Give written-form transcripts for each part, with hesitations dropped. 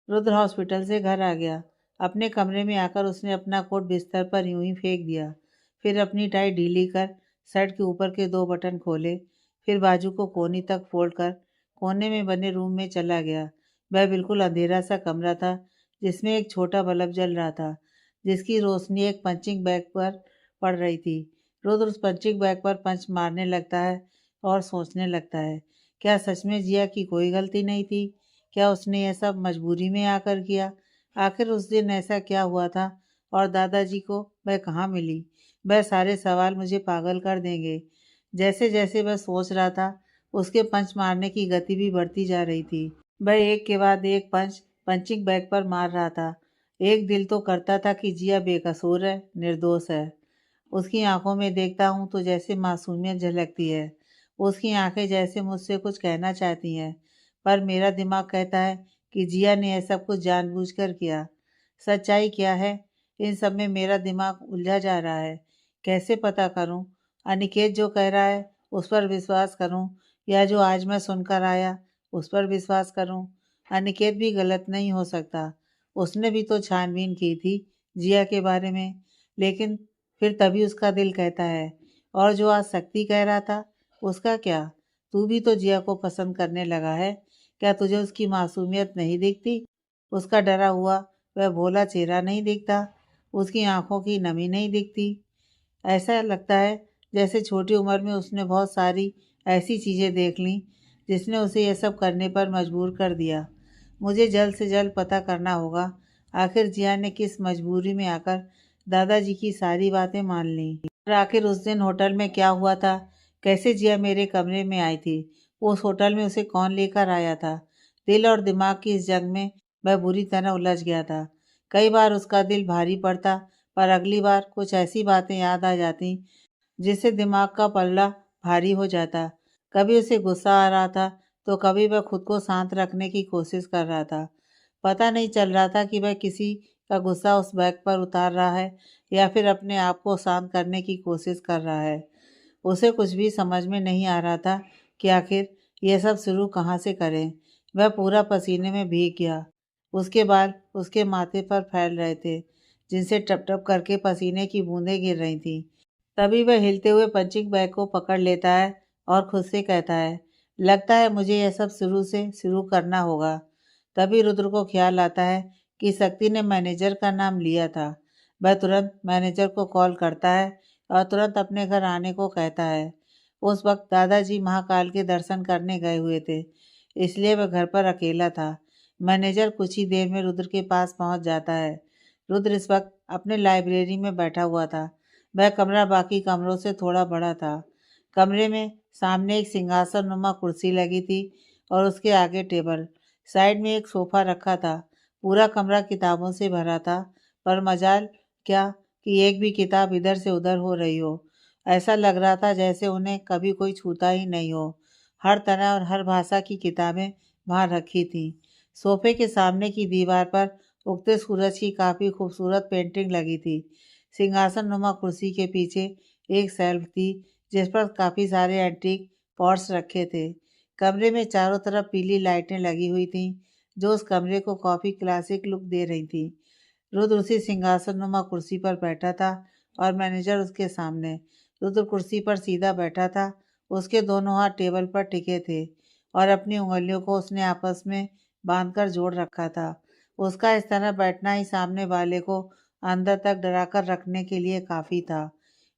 Rudra hospital से घर आ गया। अपने कमरे में आकर उसने अपना कोट बिस्तर पर यूं ही फेंक दिया। फिर अपनी टाई ढीली कर शर्ट के ऊपर के 2 बटन खोले। फिर बाजू को कोनी तक फोल्ड कर कोने में बने रूम में चला गया। वह बिल्कुल अंधेरा सा कमरा था, जिसमें एक छोटा बल्ब जल रहा था, जिसकी रोशनी एक पंचिंग बैग पर पड़ रही थी। रुद्र उस पंचिंग बैग पर पंच मारने लगता है और सोचने लगता है, क्या सच में जिया की कोई गलती नहीं थी? क्या उसने यह सब मजबूरी में आकर किया? आखिर उस दिन ऐसा क्या हुआ था और दादाजी को वह कहाँ मिली? वह सारे सवाल मुझे पागल कर देंगे। जैसे जैसे वह सोच रहा था, उसके पंच मारने की गति भी बढ़ती जा रही थी। वह एक के बाद एक पंच पंचिंग बैग पर मार रहा था। एक दिल तो करता था कि जिया बेकसूर है, निर्दोष है। उसकी आंखों में देखता हूँ तो जैसे मासूमियत झलकती है। उसकी आंखें जैसे मुझसे कुछ कहना चाहती हैं, पर मेरा दिमाग कहता है कि जिया ने यह सब कुछ जानबूझकर किया। सच्चाई क्या है? इन सब में मेरा दिमाग उलझा जा रहा है। कैसे पता करूं? अनिकेत जो कह रहा है उस पर विश्वास करूं, या जो आज मैं सुनकर आया उस पर विश्वास करूं? अनिकेत भी गलत नहीं हो सकता। उसने भी तो छानबीन की थी जिया के बारे में। लेकिन फिर तभी उसका दिल कहता है, और जो आज शक्ति कह रहा था, उसका क्या? तू भी तो जिया को पसंद करने लगा है। क्या तुझे उसकी मासूमियत नहीं दिखती? उसका डरा हुआ वह भोला चेहरा नहीं दिखता? उसकी आंखों की नमी नहीं दिखती? ऐसा लगता है जैसे छोटी उम्र में उसने बहुत सारी ऐसी चीज़ें देख लीं जिसने उसे यह सब करने पर मजबूर कर दिया। मुझे जल्द से जल्द पता करना होगा, आखिर जिया ने किस मजबूरी में आकर दादाजी की सारी बातें मान लीं। और आखिर उस दिन होटल में क्या हुआ था? कैसे जिया मेरे कमरे में आई थी? उस होटल में उसे कौन लेकर आया था? दिल और दिमाग की इस जंग में वह बुरी तरह उलझ गया था। कई बार उसका दिल भारी पड़ता, पर अगली बार कुछ ऐसी बातें याद आ जाती जिससे दिमाग का पल्ला भारी हो जाता। कभी उसे गुस्सा आ रहा था, तो कभी वह खुद को शांत रखने की कोशिश कर रहा था। पता नहीं चल रहा था कि वह किसी का गुस्सा उस बैग पर उतार रहा है या फिर अपने आप को शांत करने की कोशिश कर रहा है। उसे कुछ भी समझ में नहीं आ रहा था कि आखिर यह सब शुरू कहाँ से करें। वह पूरा पसीने में भीग गया। उसके बाल उसके माथे पर फैल रहे थे, जिनसे टप टप करके पसीने की बूंदें गिर रही थीं। तभी वह हिलते हुए पंचिंग बैग को पकड़ लेता है और खुद से कहता है, लगता है मुझे यह सब शुरू से शुरू करना होगा। तभी रुद्र को ख्याल आता है कि शक्ति ने मैनेजर का नाम लिया था। वह तुरंत मैनेजर को कॉल करता है और तुरंत अपने घर आने को कहता है। उस वक्त दादाजी महाकाल के दर्शन करने गए हुए थे, इसलिए वह घर पर अकेला था। मैनेजर कुछ ही देर में रुद्र के पास पहुंच जाता है। रुद्र इस वक्त अपने लाइब्रेरी में बैठा हुआ था। वह कमरा बाकी कमरों से थोड़ा बड़ा था। कमरे में सामने एक सिंहासन नुमा कुर्सी लगी थी और उसके आगे टेबल। साइड में एक सोफा रखा था। पूरा कमरा किताबों से भरा था, पर मजाल क्या कि एक भी किताब इधर से उधर हो रही हो। ऐसा लग रहा था जैसे उन्हें कभी कोई छूता ही नहीं हो। हर तरह और हर भाषा की किताबें वहाँ रखी थीं। सोफे के सामने की दीवार पर उगते सूरज की काफ़ी खूबसूरत पेंटिंग लगी थी। सिंहासन नुमा कुर्सी के पीछे एक शेल्फ थी, जिस पर काफ़ी सारे एंटीक पॉट्स रखे थे। कमरे में चारों तरफ पीली लाइटें लगी हुई थीं, जो उस कमरे को काफ़ी क्लासिक लुक दे रही थीं। रुद्र उसी सिंहासन नुमा कुर्सी पर बैठा था और मैनेजर उसके सामने। रुद्र कुर्सी पर सीधा बैठा था। उसके दोनों हाथ टेबल पर टिके थे और अपनी उंगलियों को उसने आपस में बांधकर जोड़ रखा था। उसका इस तरह बैठना ही सामने वाले को अंदर तक डराकर रखने के लिए काफ़ी था।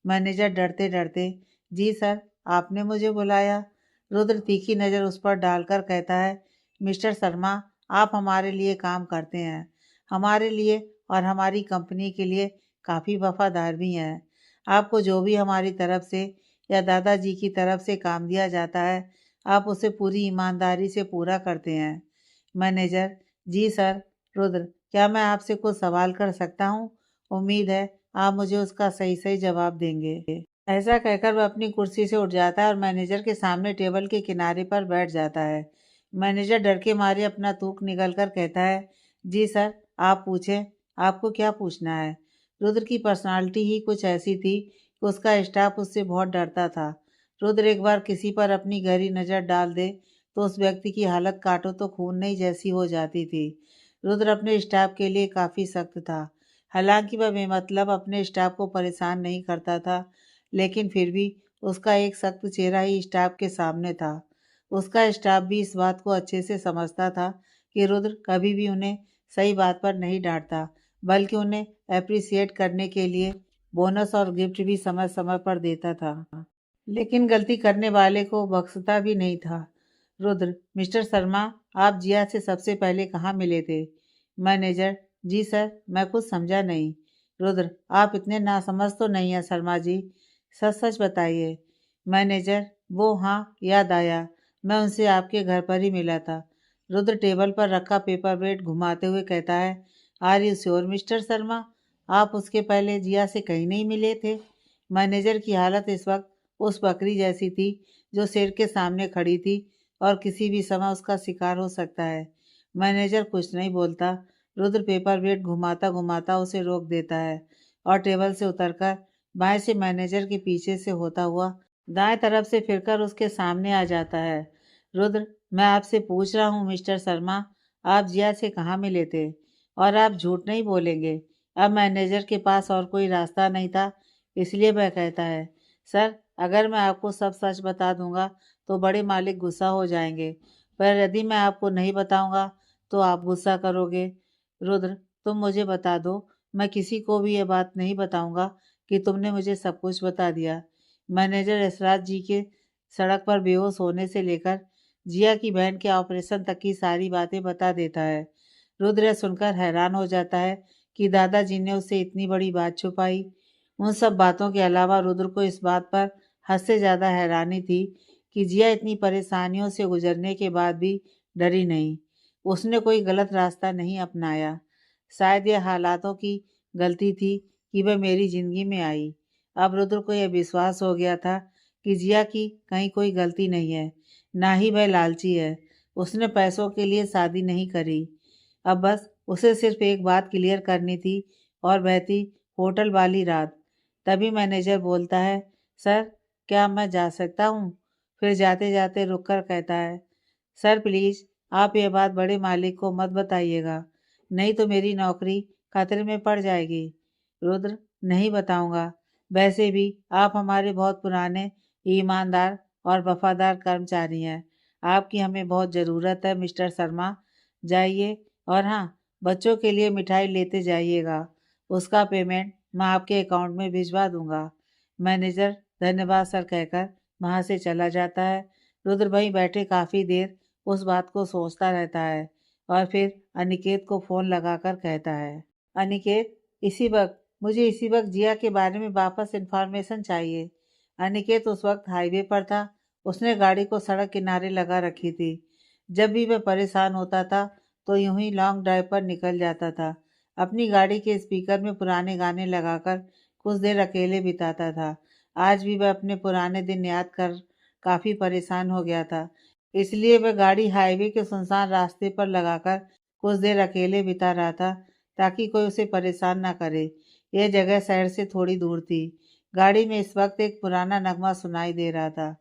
मैनेजर डरते डरते, जी सर, आपने मुझे बुलाया? रुद्र तीखी नज़र उस पर डालकर कहता है, मिस्टर शर्मा, आप हमारे लिए काम करते हैं, हमारे लिए और हमारी कंपनी के लिए काफ़ी वफादार भी हैं। आपको जो भी हमारी तरफ से या दादाजी की तरफ से काम दिया जाता है, आप उसे पूरी ईमानदारी से पूरा करते हैं। मैनेजर, जी सर। रुद्र, क्या मैं आपसे कुछ सवाल कर सकता हूँ? उम्मीद है आप मुझे उसका सही सही जवाब देंगे। ऐसा कहकर वह अपनी कुर्सी से उठ जाता है और मैनेजर के सामने टेबल के किनारे पर बैठ जाता है। मैनेजर डर के मारे अपना थूक निकल कर कहता है, जी सर, आप पूछें, आपको क्या पूछना है? रुद्र की पर्सनालिटी ही कुछ ऐसी थी कि उसका स्टाफ उससे बहुत डरता था। रुद्र एक बार किसी पर अपनी गहरी नज़र डाल दे तो उस व्यक्ति की हालत काटो तो खून नहीं जैसी हो जाती थी। रुद्र अपने स्टाफ के लिए काफ़ी सख्त था। हालांकि वह बेमतलब अपने स्टाफ को परेशान नहीं करता था, लेकिन फिर भी उसका एक सख्त चेहरा ही स्टाफ के सामने था। उसका स्टाफ भी इस बात को अच्छे से समझता था कि रुद्र कभी भी उन्हें सही बात पर नहीं डांटता, बल्कि उन्हें अप्रिसिएट करने के लिए बोनस और गिफ्ट भी समय समय पर देता था। लेकिन गलती करने वाले को बख्शता भी नहीं था। रुद्र, मिस्टर शर्मा, आप जिया से सबसे पहले कहाँ मिले थे? मैनेजर, जी सर, मैं कुछ समझा नहीं। रुद्र, आप इतने नासमझ तो नहीं हैं शर्मा जी, सच सच बताइए। मैनेजर, वो हाँ, याद आया, मैं उनसे आपके घर पर ही मिला था। रुद्र टेबल पर रखा पेपर वेट घुमाते हुए कहता है, are you sure mister Sharma, आप उसके पहले जिया से कहीं नहीं मिले थे? मैनेजर की हालत इस वक्त उस बकरी जैसी थी जो शेर के सामने खड़ी थी और किसी भी समय उसका शिकार हो सकता है। मैनेजर कुछ नहीं बोलता। रुद्र पेपर वेट घुमाता घुमाता उसे रोक देता है और टेबल से उतरकर बाएं से मैनेजर के पीछे से होता हुआ दाएं तरफ से फिरकर उसके सामने आ जाता है। रुद्र, मैं आपसे पूछ रहा हूँ मिस्टर शर्मा, आप जिया से कहाँ मिले थे? और आप झूठ नहीं बोलेंगे। अब मैनेजर के पास और कोई रास्ता नहीं था, इसलिए वह कहता है, सर, अगर मैं आपको सब सच बता दूंगा तो बड़े मालिक गुस्सा हो जाएंगे, पर यदि मैं आपको नहीं बताऊंगा तो आप गुस्सा करोगे। रुद्र, तुम मुझे बता दो, मैं किसी को भी ये बात नहीं बताऊंगा कि तुमने मुझे सब कुछ बता दिया। मैनेजर यशराज जी के सड़क पर बेहोश होने से लेकर जिया की बहन के ऑपरेशन तक की सारी बातें बता देता है। रुद्र यह सुनकर हैरान हो जाता है कि दादाजी ने उससे इतनी बड़ी बात छुपाई। उन सब बातों के अलावा रुद्र को इस बात पर हद से ज़्यादा हैरानी थी कि जिया इतनी परेशानियों से गुजरने के बाद भी डरी नहीं। उसने कोई गलत रास्ता नहीं अपनाया। शायद यह हालातों की गलती थी कि वह मेरी ज़िंदगी में आई। अब रुद्र को यह विश्वास हो गया था कि जिया की कहीं कोई गलती नहीं है, ना ही वह लालची है। उसने पैसों के लिए शादी नहीं करी। अब बस उसे सिर्फ एक बात क्लियर करनी थी और वह थी होटल वाली रात। तभी मैनेजर बोलता है, सर, क्या मैं जा सकता हूँ? फिर जाते जाते रुककर कहता है, सर प्लीज़, आप ये बात बड़े मालिक को मत बताइएगा, नहीं तो मेरी नौकरी खतरे में पड़ जाएगी। रुद्र, नहीं बताऊंगा। वैसे भी आप हमारे बहुत पुराने, ईमानदार और वफादार कर्मचारी हैं। आपकी हमें बहुत ज़रूरत है मिस्टर शर्मा। जाइए, और हाँ, बच्चों के लिए मिठाई लेते जाइएगा। उसका पेमेंट मैं आपके अकाउंट में भिजवा दूंगा। मैनेजर धन्यवाद सर कहकर वहाँ से चला जाता है। रुद्र वहीं बैठे काफ़ी देर उस बात को सोचता रहता है और फिर अनिकेत को फ़ोन लगाकर कहता है, अनिकेत, मुझे इसी वक्त जिया के बारे में वापस इन्फॉर्मेशन चाहिए। अनिकेत उस वक्त हाईवे पर था। उसने गाड़ी को सड़क किनारे लगा रखी थी। जब भी वह परेशान होता था तो यूं ही लॉन्ग ड्राइव पर निकल जाता था। अपनी गाड़ी के स्पीकर में पुराने गाने लगाकर कुछ देर अकेले बिताता था। आज भी वह अपने पुराने दिन याद कर काफ़ी परेशान हो गया था। इसलिए वह गाड़ी हाईवे के सुनसान रास्ते पर लगाकर कुछ देर अकेले बिता रहा था, ताकि कोई उसे परेशान ना करे। यह जगह शहर से थोड़ी दूर थी। गाड़ी में इस वक्त एक पुराना नगमा सुनाई दे रहा था।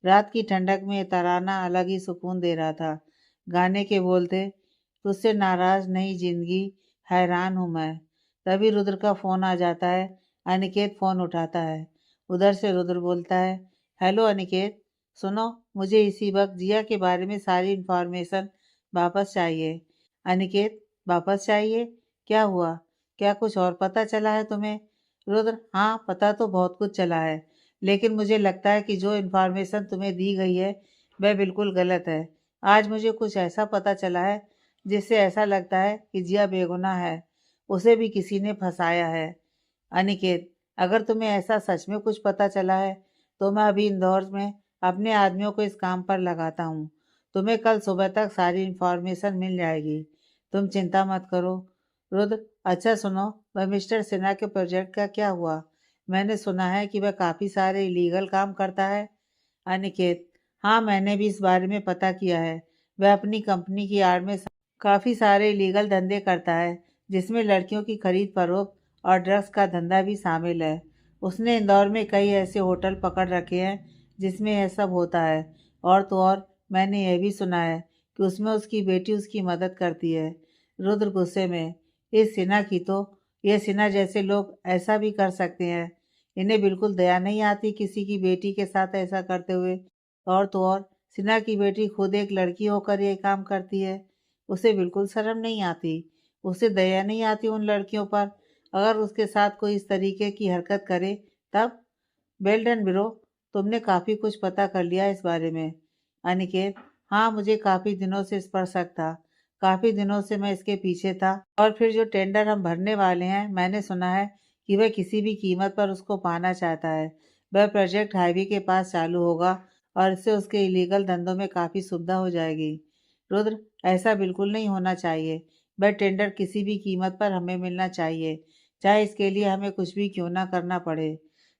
रात की ठंडक में यह तराना अलग ही सुकून दे रहा था। गाने के बोल थे, तुझसे नाराज नहीं जिंदगी, हैरान हूँ मैं। तभी रुद्र का फ़ोन आ जाता है। अनिकेत फ़ोन उठाता है। उधर से रुद्र बोलता है, हेलो अनिकेत, सुनो, मुझे इसी वक्त जिया के बारे में सारी इन्फॉर्मेशन वापस चाहिए। अनिकेत, वापस चाहिए? क्या हुआ? क्या कुछ और पता चला है तुम्हें? रुद्र, हाँ, पता तो बहुत कुछ चला है, लेकिन मुझे लगता है कि जो इन्फॉर्मेशन तुम्हें दी गई है वह बिल्कुल गलत है। आज मुझे कुछ ऐसा पता चला है जिससे ऐसा लगता है कि जिया बेगुनाह है, उसे भी किसी ने फंसाया है। अनिकेत, अगर तुम्हें ऐसा सच में कुछ पता चला है तो मैं अभी इंदौर में अपने आदमियों को इस काम पर लगाता हूँ। तुम्हें कल सुबह तक सारी इन्फॉर्मेशन मिल जाएगी। तुम चिंता मत करो। रुद्र, अच्छा सुनो, वह मिस्टर सिन्हा के प्रोजेक्ट का क्या हुआ? मैंने सुना है कि वह काफ़ी सारे इलीगल काम करता है। अनिकेत, हाँ, मैंने भी इस बारे में पता किया है। वह अपनी कंपनी की आड़ में काफ़ी सारे इलीगल धंधे करता है, जिसमें लड़कियों की खरीद फरोख्त और ड्रग्स का धंधा भी शामिल है। उसने इंदौर में कई ऐसे होटल पकड़ रखे हैं जिसमें यह सब होता है। और तो और, मैंने यह भी सुना है कि उसमें उसकी बेटी उसकी मदद करती है। रुद्र गुस्से में, इस सिन्हा की तो, ये सिन्हा जैसे लोग ऐसा भी कर सकते हैं। इन्हें बिल्कुल दया नहीं आती किसी की बेटी के साथ ऐसा करते हुए। और तो और, सिन्हा की बेटी खुद एक लड़की होकर ये काम करती है। उसे बिल्कुल शर्म नहीं आती। उसे दया नहीं आती उन लड़कियों पर। अगर उसके साथ कोई इस तरीके की हरकत करे तब। वेल डन ब्रो, तुमने काफ़ी कुछ पता कर लिया इस बारे में। अनिकेत, हाँ, मुझे काफ़ी दिनों से इस पर शक था। काफ़ी दिनों से मैं इसके पीछे था। और फिर जो टेंडर हम भरने वाले हैं, मैंने सुना है कि वह किसी भी कीमत पर उसको पाना चाहता है। वह प्रोजेक्ट हाईवे के पास चालू होगा और इससे उसके इलीगल धंधों में काफ़ी सुविधा हो जाएगी। रुद्र, ऐसा बिल्कुल नहीं होना चाहिए। वह टेंडर किसी भी कीमत पर हमें मिलना चाहिए, चाहे इसके लिए हमें कुछ भी क्यों ना करना पड़े।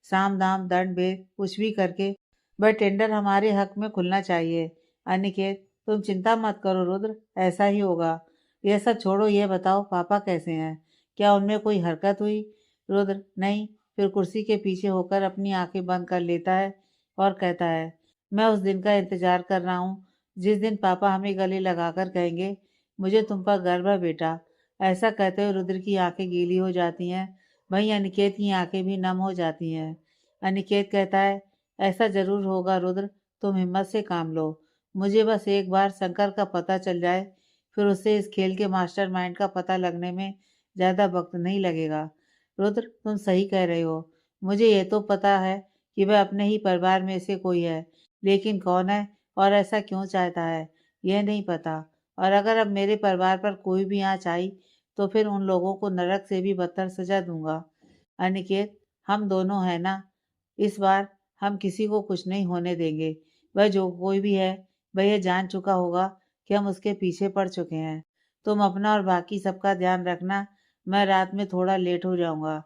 साम दाम दंड भेद कुछ भी करके वह टेंडर हमारे हक में खुलना चाहिए। अनिकेत, तुम चिंता मत करो रुद्र, ऐसा ही होगा। यह सब छोड़ो, ये बताओ पापा कैसे हैं? क्या उनमें कोई हरकत हुई? रुद्र, नहीं। फिर कुर्सी के पीछे होकर अपनी आंखें बंद कर लेता है और कहता है, मैं उस दिन का इंतजार कर रहा हूँ जिस दिन पापा हमें गले लगाकर कहेंगे, मुझे तुम पर गर्व है बेटा। ऐसा कहते हुए रुद्र की आंखें गीली हो जाती हैं। वहीं अनिकेत की आंखें भी नम हो जाती हैं। अनिकेत कहता है, ऐसा जरूर होगा रुद्र, तुम हिम्मत से काम लो। मुझे बस एक बार शंकर का पता चल जाए, फिर उससे इस खेल के मास्टरमाइंड का पता लगने में ज़्यादा वक्त नहीं लगेगा। रुद्र, तुम सही कह रहे हो। मुझे ये तो पता है कि वह अपने ही परिवार में से कोई है, लेकिन कौन है और ऐसा क्यों चाहता है, यह नहीं पता। और अगर अब मेरे परिवार पर कोई भी आँच आई, तो फिर उन लोगों को नरक से भी बदतर सजा दूंगा। अनिकेत, हम दोनों हैं ना, इस बार हम किसी को कुछ नहीं होने देंगे। वह जो कोई भी है, वह यह जान चुका होगा कि हम उसके पीछे पड़ चुके हैं। तुम अपना और बाकी सबका ध्यान रखना। मैं रात में थोड़ा लेट हो जाऊंगा।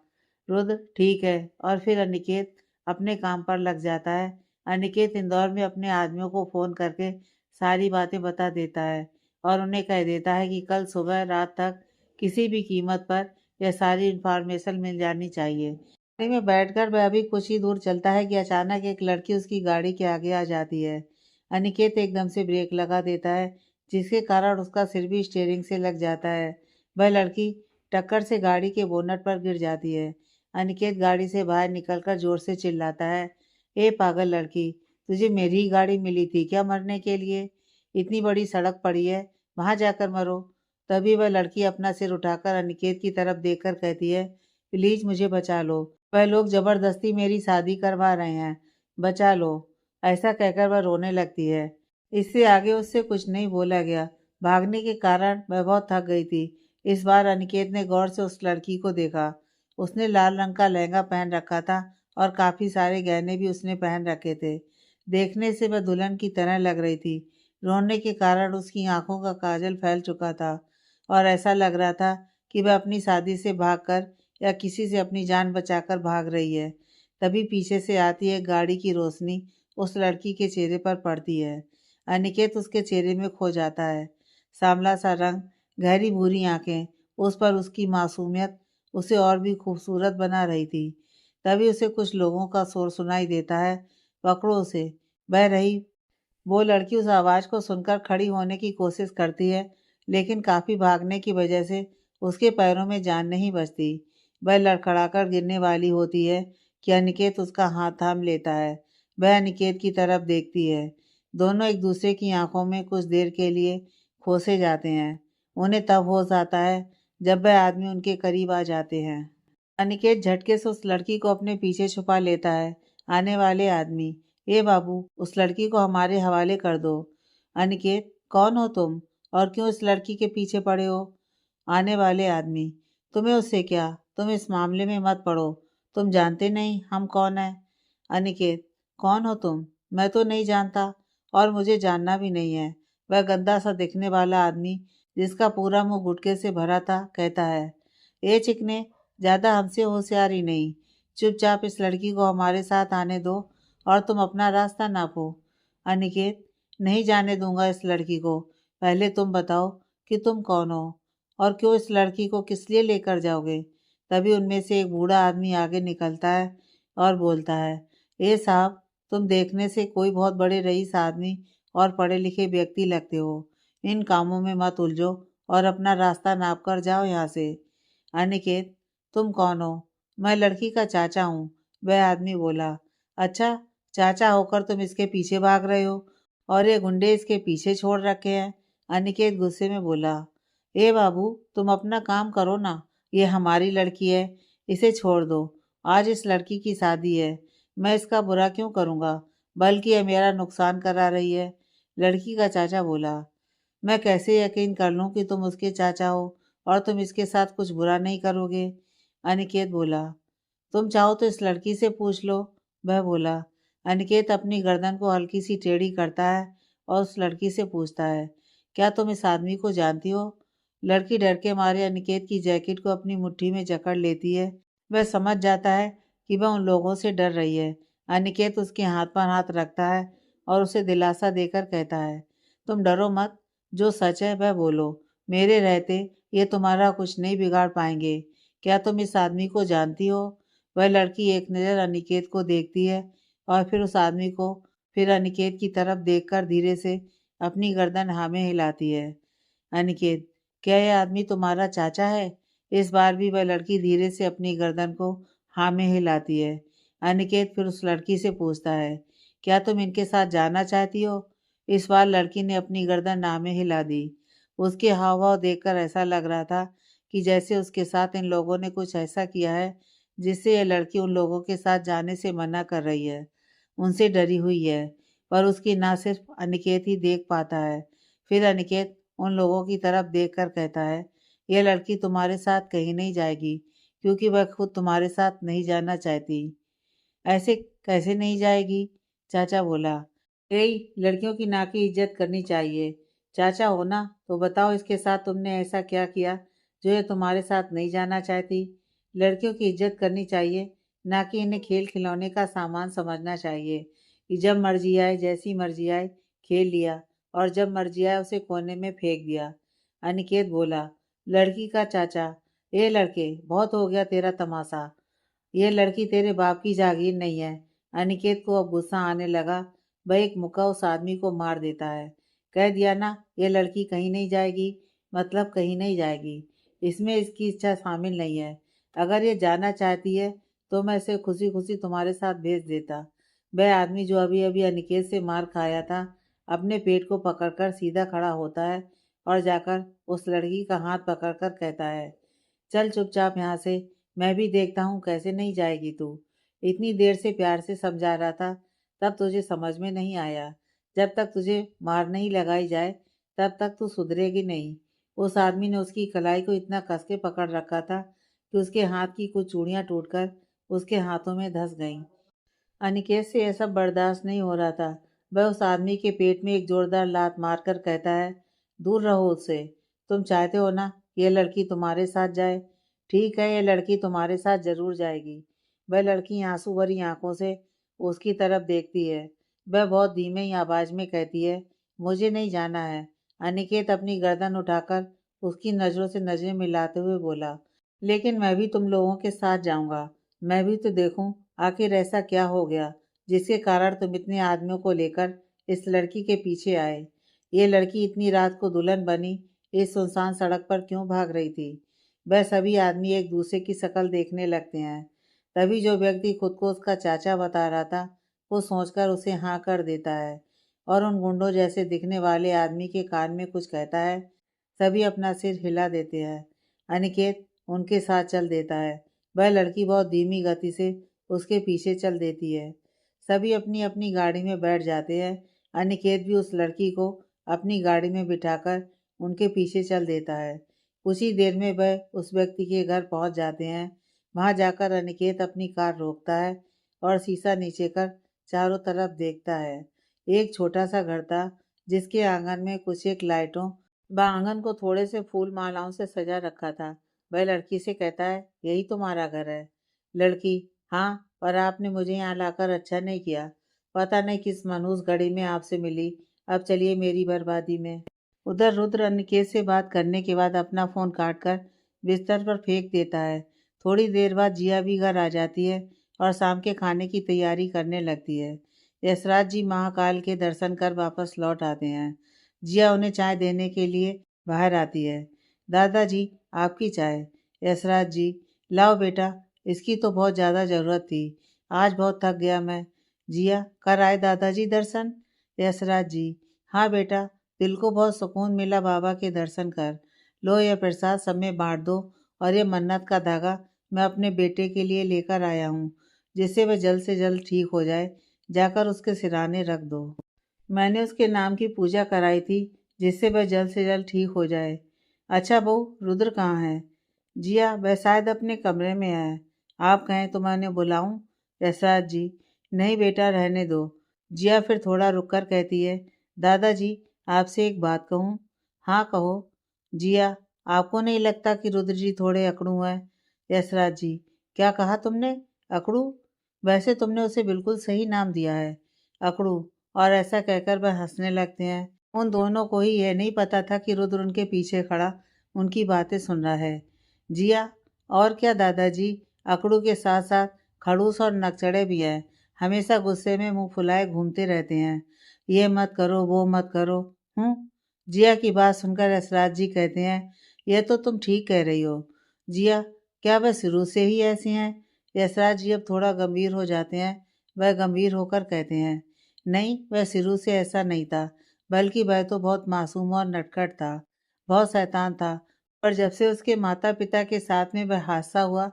रुद्र, ठीक है। और फिर अनिकेत अपने काम पर लग जाता है। अनिकेत इंदौर में अपने आदमियों को फ़ोन करके सारी बातें बता देता है और उन्हें कह देता है कि कल सुबह रात तक किसी भी कीमत पर यह सारी इन्फॉर्मेशन मिल जानी चाहिए। गाड़ी में बैठकर वह अभी कुछ ही दूर चलता है कि अचानक एक लड़की उसकी गाड़ी के आगे आ जाती है। अनिकेत एकदम से ब्रेक लगा देता है, जिसके कारण उसका सिर भी स्टीयरिंग से लग जाता है। वह लड़की टक्कर से गाड़ी के बोनट पर गिर जाती है। अनिकेत गाड़ी से बाहर निकलकर जोर से चिल्लाता है, ए पागल लड़की, तुझे मेरी ही गाड़ी मिली थी क्या मरने के लिए? इतनी बड़ी सड़क पड़ी है, वहां जाकर मरो। तभी वह लड़की अपना सिर उठाकर अनिकेत की तरफ देखकर कहती है, प्लीज मुझे बचा लो। वह लोग जबरदस्ती मेरी शादी करवा रहे हैं, बचा लो। ऐसा कहकर वह रोने लगती है। इससे आगे उससे कुछ नहीं बोला गया। भागने के कारण वह बहुत थक गई थी। इस बार अनिकेत ने गौर से उस लड़की को देखा। उसने लाल रंग का लहंगा पहन रखा था और काफी सारे गहने भी उसने पहन रखे थे। देखने से वह दुल्हन की तरह लग रही थी। रोने के कारण उसकी आंखों का काजल फैल चुका था और ऐसा लग रहा था कि वह अपनी शादी से भागकर या किसी से अपनी जान बचाकर भाग रही है। तभी पीछे से आती एक गाड़ी की रोशनी उस लड़की के चेहरे पर पड़ती है। अनिकेत उसके चेहरे में खो जाता है। सांवला सा रंग, गहरी भूरी आंखें, उस पर उसकी मासूमियत उसे और भी खूबसूरत बना रही थी। तभी उसे कुछ लोगों का शोर सुनाई देता है। पकड़ो उसे। वह रही। वो लड़की उस आवाज़ को सुनकर खड़ी होने की कोशिश करती है, लेकिन काफ़ी भागने की वजह से उसके पैरों में जान नहीं बचती। वह लड़खड़ाकर गिरने वाली होती है कि अनिकेत उसका हाथ थाम लेता है। वह अनिकेत की तरफ देखती है। दोनों एक दूसरे की आंखों में कुछ देर के लिए खोसे जाते हैं। उन्हें तब होश आता है जब वह आदमी उनके करीब आ जाते हैं। अनिकेत झटके से उस लड़की को अपने पीछे छुपा लेता है। आने वाले आदमी, ए बाबू, उस लड़की को हमारे हवाले कर दो। अनिकेत, कौन हो तुम और क्यों इस लड़की के पीछे पड़े हो? आने वाले आदमी, तुम्हें उससे क्या? तुम इस मामले में मत पड़ो। तुम जानते नहीं हम कौन है? अनिकेत, कौन हो तुम? मैं तो नहीं जानता और मुझे जानना भी नहीं है। वह गंदा सा दिखने वाला आदमी जिसका पूरा मुंह गुटके से भरा था कहता है, ए चिकने, ज्यादा हमसे होशियारी नहीं। चुपचाप इस लड़की को हमारे साथ आने दो और तुम अपना रास्ता नापो। अनिकेत, नहीं जाने दूंगा इस लड़की को। पहले तुम बताओ कि तुम कौन हो और क्यों इस लड़की को किस लिए लेकर जाओगे? तभी उनमें से एक बूढ़ा आदमी आगे निकलता है और बोलता है, ए साहब, तुम देखने से कोई बहुत बड़े रईस आदमी और पढ़े लिखे व्यक्ति लगते हो। इन कामों में मत उलझो और अपना रास्ता नाप कर जाओ यहाँ से। अनिकेत, तुम कौन हो? मैं लड़की का चाचा हूँ, वह आदमी बोला। अच्छा, चाचा होकर तुम इसके पीछे भाग रहे हो और ये गुंडे इसके पीछे छोड़ रखे हैं। अनिकेत गुस्से में बोला। ए बाबू, तुम अपना काम करो ना, ये हमारी लड़की है, इसे छोड़ दो। आज इस लड़की की शादी है, मैं इसका बुरा क्यों करूँगा, बल्कि ये मेरा नुकसान करा रही है। लड़की का चाचा बोला। मैं कैसे यकीन कर लूँ कि तुम उसके चाचा हो और तुम इसके साथ कुछ बुरा नहीं करोगे? अनिकेत बोला। तुम चाहो तो इस लड़की से पूछ लो, वह बोला। अनिकेत अपनी गर्दन को हल्की सी टेढ़ी करता है और उस लड़की से पूछता है, क्या तुम इस आदमी को जानती हो? लड़की डर के मारे अनिकेत की जैकेट को अपनी मुट्ठी में जकड़ लेती है। वह समझ जाता है कि वह उन लोगों से डर रही है। अनिकेत उसके हाथ पर हाथ रखता है और उसे दिलासा देकर कहता है, तुम डरो मत, जो सच है वह बोलो। मेरे रहते ये तुम्हारा कुछ नहीं बिगाड़ पाएंगे। क्या तुम इस आदमी को जानती हो? वह लड़की एक नज़र अनिकेत को देखती है और फिर उस आदमी को, फिर अनिकेत की तरफ देखकर धीरे से अपनी गर्दन हाँ में हिलाती है। अनिकेत, क्या यह आदमी तुम्हारा चाचा है? इस बार भी वह लड़की धीरे से अपनी गर्दन को हाँ में हिलाती है। अनिकेत फिर उस लड़की से पूछता है, क्या तुम इनके साथ जाना चाहती हो? इस बार लड़की ने अपनी गर्दन हाँ में हिला दी। उसके हाव भाव देखकर ऐसा लग रहा था कि जैसे उसके साथ इन लोगों ने कुछ ऐसा किया है जिससे यह लड़की उन लोगों के साथ जाने से मना कर रही है, उनसे डरी हुई है। पर उसकी ना सिर्फ अनिकेत ही देख पाता है। फिर अनिकेत उन लोगों की तरफ देखकर कहता है, यह लड़की तुम्हारे साथ कहीं नहीं जाएगी, क्योंकि वह खुद तुम्हारे साथ नहीं जाना चाहती। ऐसे कैसे नहीं जाएगी? चाचा बोला। यही लड़कियों की ना की इज्जत करनी चाहिए। चाचा हो ना, तो बताओ इसके साथ तुमने ऐसा क्या किया जो ये तुम्हारे साथ नहीं जाना चाहती? लड़कियों की इज्जत करनी चाहिए, ना कि इन्हें खेल खिलौने का सामान समझना चाहिए कि जब मर्जी आए जैसी मर्जी आए खेल लिया और जब मर्जी आए उसे कोने में फेंक दिया। अनिकेत बोला। लड़की का चाचा। ए लड़के, बहुत हो गया तेरा तमाशा, यह लड़की तेरे बाप की जागीर नहीं है। अनिकेत को अब गुस्सा आने लगा। वह एक मुक्का उस आदमी को मार देता है। कह दिया ना, यह लड़की कहीं नहीं जाएगी, मतलब कहीं नहीं जाएगी। इसमें इसकी इच्छा शामिल नहीं है। अगर ये जाना चाहती है तो मैं इसे खुशी खुशी तुम्हारे साथ भेज देता। वह आदमी जो अभी अभी अनिकेत से मार खाया था, अपने पेट को पकड़कर सीधा खड़ा होता है और जाकर उस लड़की का हाथ पकड़कर कहता है, चल चुपचाप यहाँ से, मैं भी देखता हूँ कैसे नहीं जाएगी तू। इतनी देर से प्यार से समझा रहा था, तब तुझे समझ में नहीं आया। जब तक तुझे मार नहीं लगाई जाए तब तक तू सुधरेगी नहीं। उस आदमी ने उसकी कलाई को इतना कस के पकड़ रखा था कि उसके हाथ की कुछ चूड़ियां टूटकर उसके हाथों में धंस गईं। अनिकेत से यह सब बर्दाश्त नहीं हो रहा था। वह उस आदमी के पेट में एक जोरदार लात मारकर कहता है, दूर रहो उससे। तुम चाहते हो ना यह लड़की तुम्हारे साथ जाए? ठीक है, यह लड़की तुम्हारे साथ जरूर जाएगी। वह लड़की आंसू भरी आंखों से उसकी तरफ देखती है। वह बहुत धीमे ही आवाज में कहती है, मुझे नहीं जाना है। अनिकेत अपनी गर्दन उठाकर उसकी नजरों से नजरें मिलाते हुए बोला, लेकिन मैं भी तुम लोगों के साथ जाऊंगा। मैं भी तो देखूं आखिर ऐसा क्या हो गया जिसके कारण तुम इतने आदमियों को लेकर इस लड़की के पीछे आए। ये लड़की इतनी रात को दुल्हन बनी इस सुनसान सड़क पर क्यों भाग रही थी? वह सभी आदमी एक दूसरे की शक्ल देखने लगते हैं। तभी जो व्यक्ति खुद को उसका चाचा बता रहा था, वो सोचकर उसे हाँ कर देता है और उन गुंडों जैसे दिखने वाले आदमी के कान में कुछ कहता है। सभी अपना सिर हिला देते हैं। अनिकेत उनके साथ चल देता है। वह लड़की बहुत धीमी गति से उसके पीछे चल देती है। सभी अपनी अपनी गाड़ी में बैठ जाते हैं। अनिकेत भी उस लड़की को अपनी गाड़ी में बिठाकर उनके पीछे चल देता है। कुछ ही देर में वह उस व्यक्ति के घर पहुंच जाते हैं। वहां जाकर अनिकेत अपनी कार रोकता है और शीशा नीचे कर चारों तरफ देखता है। एक छोटा सा घर था जिसके आंगन में कुछ एक लाइटों व आंगन को थोड़े से फूल मालाओं से सजा रखा था। वह लड़की से कहता है, यही तुम्हारा घर है? लड़की, हाँ, पर आपने मुझे यहाँ लाकर अच्छा नहीं किया। पता नहीं किस मनहूस घड़ी में आपसे मिली, अब चलिए मेरी बर्बादी में। उधर रुद्र अनिकेत से बात करने के बाद अपना फोन काटकर बिस्तर पर फेंक देता है। थोड़ी देर बाद जिया भी घर आ जाती है और शाम के खाने की तैयारी करने लगती है। यशराज जी महाकाल के दर्शन कर वापस लौट आते हैं। जिया उन्हें चाय देने के लिए बाहर आती है। दादाजी आपकी चाय। यशराज जी, लाओ बेटा, इसकी तो बहुत ज़्यादा ज़रूरत थी। आज बहुत थक गया मैं। जिया, कर आए दादाजी दर्शन? यशराज जी, हाँ बेटा, दिल को बहुत सुकून मिला बाबा के दर्शन कर। लो यह प्रसाद सब में बांट दो, और ये मन्नत का धागा मैं अपने बेटे के लिए लेकर आया हूँ, जिससे वह जल्द से जल्द ठीक हो जाए। जाकर उसके सिराने रख दो। मैंने उसके नाम की पूजा कराई थी, जिससे वह जल्द से जल्द ठीक हो जाए। अच्छा बहू, रुद्र कहाँ है? जिया, वह शायद अपने कमरे में है। आप कहें तो मैं उन्हें बुलाऊं? यशराज जी, नहीं बेटा, रहने दो। जिया फिर थोड़ा रुककर कहती है, दादाजी, आपसे एक बात कहूं? हाँ कहो। जिया, आपको नहीं लगता कि रुद्र जी थोड़े अकड़ू हैं? यशराज जी, क्या कहा तुमने? अकड़ू? वैसे तुमने उसे बिल्कुल सही नाम दिया है, अकड़ू। और ऐसा कहकर वह हंसने लगते हैं। उन दोनों को ही यह नहीं पता था कि रुद्र उनके पीछे खड़ा उनकी बातें सुन रहा है। जिया, और क्या दादाजी, अकड़ू के साथ साथ खड़ूस और नकचढ़े भी हैं। हमेशा गुस्से में मुंह फुलाए घूमते रहते हैं। ये मत करो, वो मत करो। हूँ? जिया की बात सुनकर यशराज जी कहते हैं, यह तो तुम ठीक कह रही हो। जिया, क्या वह शुरू से ही ऐसी हैं? यशराज जी अब थोड़ा गंभीर हो जाते हैं। वह गंभीर होकर कहते हैं, नहीं, वह शुरू से ऐसा नहीं था, बल्कि वह तो बहुत मासूम और नटखट था, बहुत शैतान था। पर जब से उसके माता पिता के साथ में वह हादसा हुआ,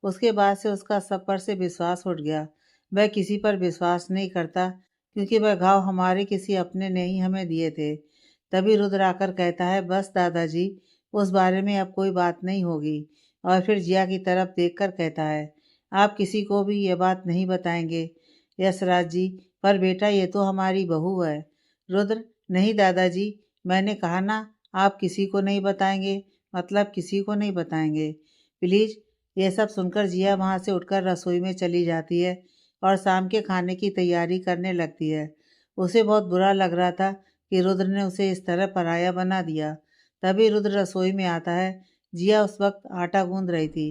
उसके बाद से उसका सब पर से विश्वास उठ गया। वह किसी पर विश्वास नहीं करता, क्योंकि वह घाव हमारे किसी अपने ने ही हमें दिए थे। तभी रुद्र आकर कहता है, बस दादाजी, उस बारे में अब कोई बात नहीं होगी। और फिर जिया की तरफ देखकर कहता है, आप किसी को भी ये बात नहीं बताएंगे? यशराज जी, पर बेटा, ये तो हमारी बहू है। रुद्र, नहीं दादाजी, मैंने कहा ना, आप किसी को नहीं बताएंगे, मतलब किसी को नहीं बताएंगे, प्लीज। ये सब सुनकर जिया वहाँ से उठकर रसोई में चली जाती है और शाम के खाने की तैयारी करने लगती है। उसे बहुत बुरा लग रहा था कि रुद्र ने उसे इस तरह पराया बना दिया। तभी रुद्र रसोई में आता है। जिया उस वक्त आटा गूंद रही थी।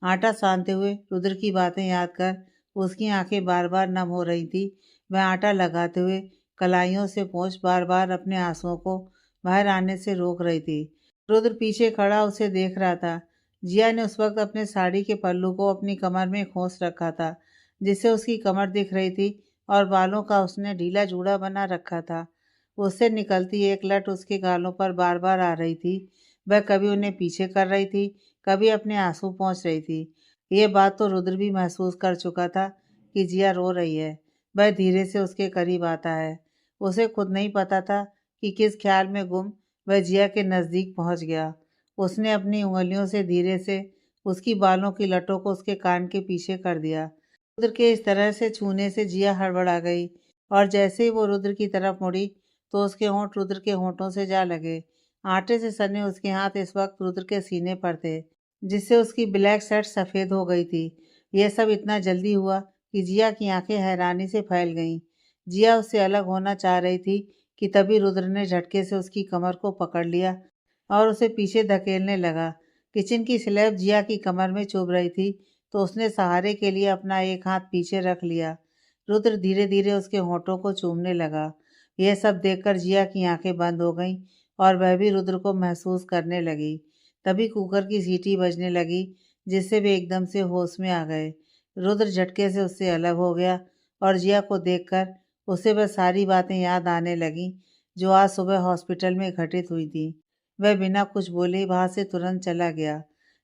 आटा सानते हुए रुद्र की बातें याद कर उसकी आंखें बार बार नम हो रही थी। वह आटा लगाते हुए कलाइयों से पोंछ बार बार अपने आंसुओं को बाहर आने से रोक रही थी। रुद्र पीछे खड़ा उसे देख रहा था। जिया ने उस वक्त अपने साड़ी के पल्लू को अपनी कमर में खोस रखा था, जिससे उसकी कमर दिख रही थी, और बालों का उसने ढीला जूड़ा बना रखा था। उससे निकलती एक लट उसके गालों पर बार बार आ रही थी। वह कभी उन्हें पीछे कर रही थी, कभी अपने आंसू पोंछ रही थी। ये बात तो रुद्र भी महसूस कर चुका था कि जिया रो रही है। वह धीरे से उसके करीब आता है। उसे खुद नहीं पता था कि किस ख्याल में गुम वह जिया के नज़दीक पहुंच गया। उसने अपनी उंगलियों से धीरे से उसकी बालों की लटों को उसके कान के पीछे कर दिया। रुद्र के इस तरह से छूने से जिया हड़बड़ा गई, और जैसे ही वो रुद्र की तरफ मुड़ी तो उसके होंठ रुद्र के होंठों से जा लगे। आटे से सने उसके हाथ इस वक्त रुद्र के सीने पर थे, जिससे उसकी ब्लैक शर्ट सफ़ेद हो गई थी। यह सब इतना जल्दी हुआ कि जिया की आंखें हैरानी से फैल गईं। जिया उससे अलग होना चाह रही थी कि तभी रुद्र ने झटके से उसकी कमर को पकड़ लिया और उसे पीछे धकेलने लगा। किचन की स्लैब जिया की कमर में चुभ रही थी, तो उसने सहारे के लिए अपना एक हाथ पीछे रख लिया। रुद्र धीरे धीरे उसके होंठों को चूमने लगा। यह सब देखकर जिया की आंखें बंद हो गईं और वह भी रुद्र को महसूस करने लगी। तभी कुकर की सीटी बजने लगी, जिससे वे एकदम से होश में आ गए। रुद्र झटके से उससे अलग हो गया, और जिया को देखकर उसे वह सारी बातें याद आने लगीं जो आज सुबह हॉस्पिटल में घटित हुई थी। वह बिना कुछ बोले वहां से तुरंत चला गया।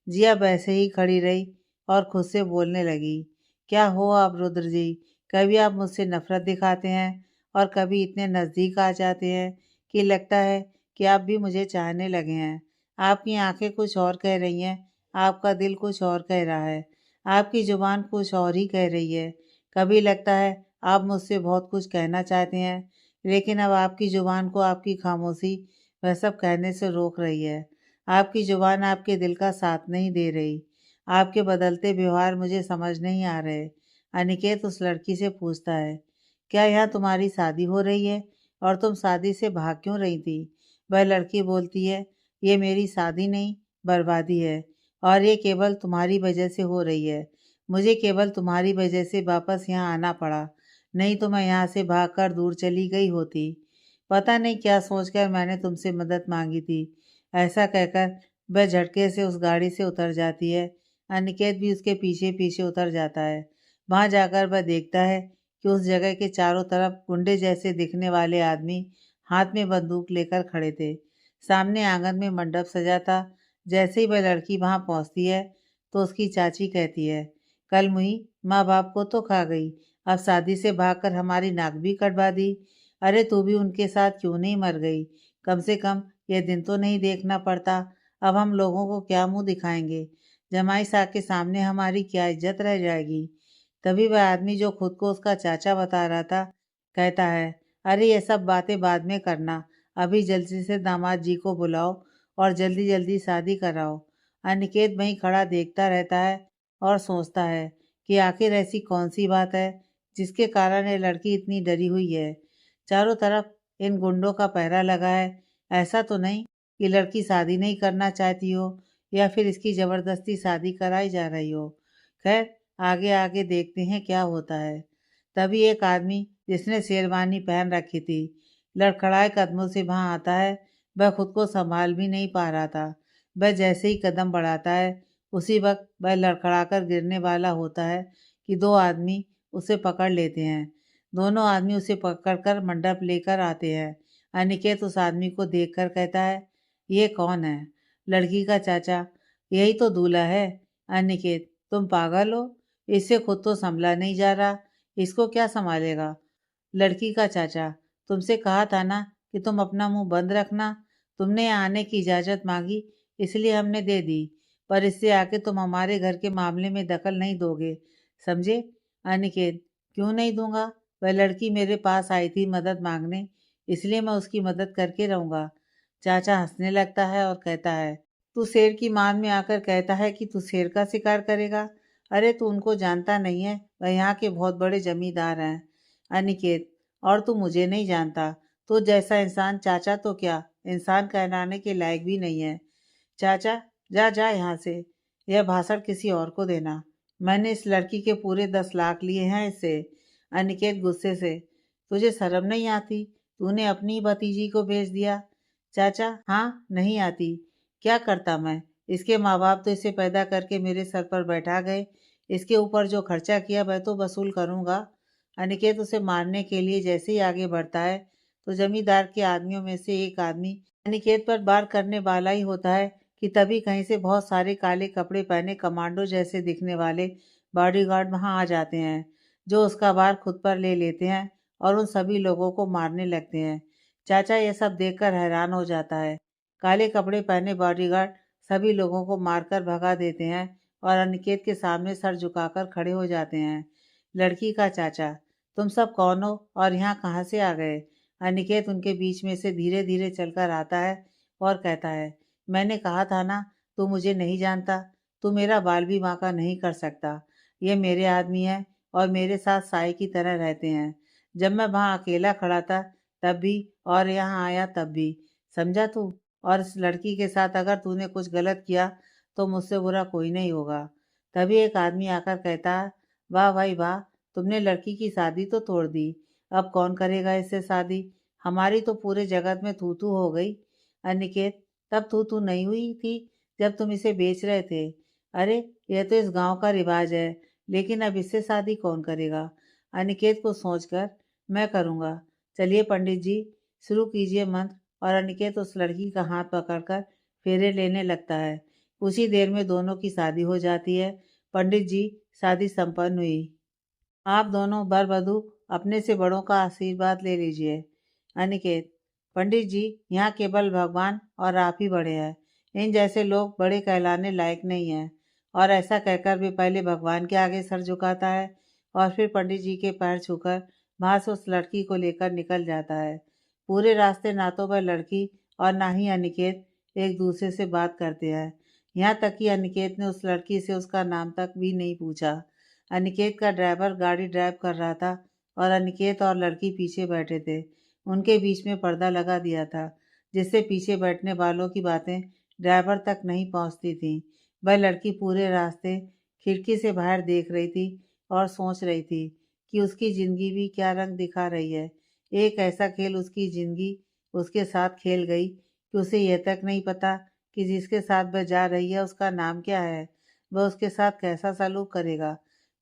जिया वैसे ही खड़ी रही और खुद से बोलने लगी, क्या हो आप रुद्र जी, कभी आप मुझसे नफरत दिखाते हैं और कभी इतने नज़दीक आ जाते हैं कि लगता है कि आप भी मुझे चाहने लगे हैं। आपकी आंखें कुछ और कह रही हैं, आपका दिल कुछ और कह रहा है, आपकी जुबान कुछ और ही कह रही है। कभी लगता है आप मुझसे बहुत कुछ कहना चाहते हैं, लेकिन अब आपकी जुबान को आपकी खामोशी वह सब कहने से रोक रही है। आपकी जुबान आपके दिल का साथ नहीं दे रही। आपके बदलते व्यवहार मुझे समझ नहीं आ रहे। अनिकेत उस लड़की से पूछता है, क्या यहाँ तुम्हारी शादी हो रही है और तुम शादी से भाग क्यों रही थी? वह लड़की बोलती है, ये मेरी शादी नहीं, बर्बादी है, और ये केवल तुम्हारी वजह से हो रही है। मुझे केवल तुम्हारी वजह से वापस यहाँ आना पड़ा, नहीं तो मैं यहाँ से भागकर दूर चली गई होती। पता नहीं क्या सोचकर मैंने तुमसे मदद मांगी थी। ऐसा कहकर वह झटके से उस गाड़ी से उतर जाती है। अनिकेत भी उसके पीछे पीछे उतर जाता है। वहां जाकर वह देखता है कि उस जगह के चारों तरफ गुंडे जैसे दिखने वाले आदमी हाथ में बंदूक लेकर खड़े थे। सामने आंगन में मंडप सजा था। जैसे ही वह लड़की वहां पहुंचती है तो उसकी चाची कहती है, कल मुही माँ बाप को तो खा गई, अब शादी से भागकर हमारी नाक भी कटवा दी। अरे तू भी उनके साथ क्यों नहीं मर गई? कम से कम ये दिन तो नहीं देखना पड़ता। अब हम लोगों को क्या मुंह दिखाएंगे? जमाई साहब के सामने हमारी क्या इज्जत रह जाएगी? तभी वह आदमी जो खुद को उसका चाचा बता रहा था कहता है, अरे ये सब बातें बाद में करना, अभी जल्दी से दामाद जी को बुलाओ और जल्दी जल्दी शादी कराओ। अनिकेत वहीं खड़ा देखता रहता है और सोचता है कि आखिर ऐसी कौन सी बात है जिसके कारण ये लड़की इतनी डरी हुई है। चारों तरफ इन गुंडों का पहरा लगा है। ऐसा तो नहीं कि लड़की शादी नहीं करना चाहती हो या फिर इसकी जबरदस्ती शादी कराई जा रही हो। खैर आगे आगे देखते हैं क्या होता है। तभी एक आदमी जिसने शेरवानी पहन रखी थी लड़खड़ाए कदमों से वहां आता है। वह खुद को संभाल भी नहीं पा रहा था। वह जैसे ही कदम बढ़ाता है उसी वक्त वह लड़खड़ाकर गिरने वाला होता है कि दो आदमी उसे पकड़ लेते हैं। दोनों आदमी उसे पकड़कर मंडप लेकर आते हैं। अनिकेत उस आदमी को देखकर कहता है, ये कौन है? लड़की का चाचा, यही तो दूल्हा है। अनिकेत, तुम पागल हो? इससे खुद तो संभला नहीं जा रहा, इसको क्या संभालेगा? लड़की का चाचा, तुमसे कहा था ना कि तुम अपना मुंह बंद रखना। तुमने यहाँ आने की इजाजत मांगी इसलिए हमने दे दी, पर इससे आके तुम हमारे घर के मामले में दखल नहीं दोगे, समझे? अनिकेत, क्यों नहीं दूंगा? वह लड़की मेरे पास आई थी मदद मांगने, इसलिए मैं उसकी मदद करके रहूंगा। चाचा हंसने लगता है और कहता है, तू शेर की मान में आकर कहता है कि तू शेर का शिकार करेगा? अरे तू उनको जानता नहीं है, वह यहाँ के बहुत बड़े जमींदार हैं। अनिकेत, और तू मुझे नहीं जानता। तो जैसा इंसान चाचा तो क्या इंसान कहलाने के लायक भी नहीं है। चाचा, जा जा यहाँ से। यह भाषण किसी और को देना। मैंने इस लड़की के पूरे 10 लाख लिए हैं इससे। अनिकेत गुस्से से, तुझे शर्म नहीं आती? तूने अपनी भतीजी को भेज दिया। चाचा, हाँ नहीं आती। क्या करता मैं? इसके माँ बाप तो इसे पैदा करके मेरे सर पर बैठा गए। इसके ऊपर जो खर्चा किया वह तो वसूल करूंगा। अनिकेत उसे मारने के लिए जैसे ही आगे बढ़ता है तो जमींदार के आदमियों में से एक आदमी अनिकेत पर वार करने वाला ही होता है कि तभी कहीं से बहुत सारे काले कपड़े पहने कमांडो जैसे दिखने वाले बॉडीगार्ड वहां आ जाते हैं, जो उसका वार खुद पर ले लेते हैं और उन सभी लोगों को मारने लगते हैं। चाचा यह सब देखकर हैरान हो जाता है। काले कपड़े पहने बॉडीगार्ड सभी लोगों को मारकर भगा देते हैं और अनिकेत के सामने सर झुकाकर खड़े हो जाते हैं। लड़की का चाचा, तुम सब कौन हो और यहाँ कहाँ से आ गए? अनिकेत उनके बीच में से धीरे धीरे चलकर आता है और कहता है, मैंने कहा था ना, तू मुझे नहीं जानता, तू मेरा बाल भी बांका नहीं कर सकता। ये मेरे आदमी हैं और मेरे साथ साई की तरह रहते हैं। जब मैं वहाँ अकेला खड़ा था तब भी और यहाँ आया तब भी, समझा तू? और इस लड़की के साथ अगर तूने कुछ गलत किया तो मुझसे बुरा कोई नहीं होगा। तभी एक आदमी आकर कहता है, वाह भाई वाह, तुमने लड़की की शादी तो तोड़ दी। अब कौन करेगा इससे शादी? हमारी तो पूरे जगत में थू थू हो गई। अनिकेत, तब थू थू नहीं हुई थी जब तुम इसे बेच रहे थे। अरे यह तो इस गांव का रिवाज है, लेकिन अब इससे शादी कौन करेगा? अनिकेत को सोचकर, मैं करूँगा। चलिए पंडित जी, शुरू कीजिए मंत्र। और अनिकेत उस लड़की का हाथ पकड़कर फेरे लेने लगता है। कुछ ही देर में दोनों की शादी हो जाती है। पंडित जी, शादी संपन्न हुई। आप दोनों वर वधू अपने से बड़ों का आशीर्वाद ले लीजिए। अनिकेत, पंडित जी, यहाँ केवल भगवान और आप ही बड़े हैं। इन जैसे लोग बड़े कहलाने लायक नहीं हैं। और ऐसा कहकर वे पहले भगवान के आगे सर झुकाता है और फिर पंडित जी के पैर छूकर वहां से उस लड़की को लेकर निकल जाता है। पूरे रास्ते ना तो वह लड़की और ना ही अनिकेत एक दूसरे से बात करते हैं। यहाँ तक कि अनिकेत ने उस लड़की से उसका नाम तक भी नहीं पूछा। अनिकेत का ड्राइवर गाड़ी ड्राइव कर रहा था और अनिकेत और लड़की पीछे बैठे थे। उनके बीच में पर्दा लगा दिया था, जिससे पीछे बैठने वालों की बातें ड्राइवर तक नहीं पहुंचती थीं। वह लड़की पूरे रास्ते खिड़की से बाहर देख रही थी और सोच रही थी कि उसकी जिंदगी भी क्या रंग दिखा रही है। एक ऐसा खेल उसकी जिंदगी उसके साथ खेल गई कि उसे यह तक नहीं पता कि जिसके साथ वह जा रही है उसका नाम क्या है, वह उसके साथ कैसा सलूक करेगा।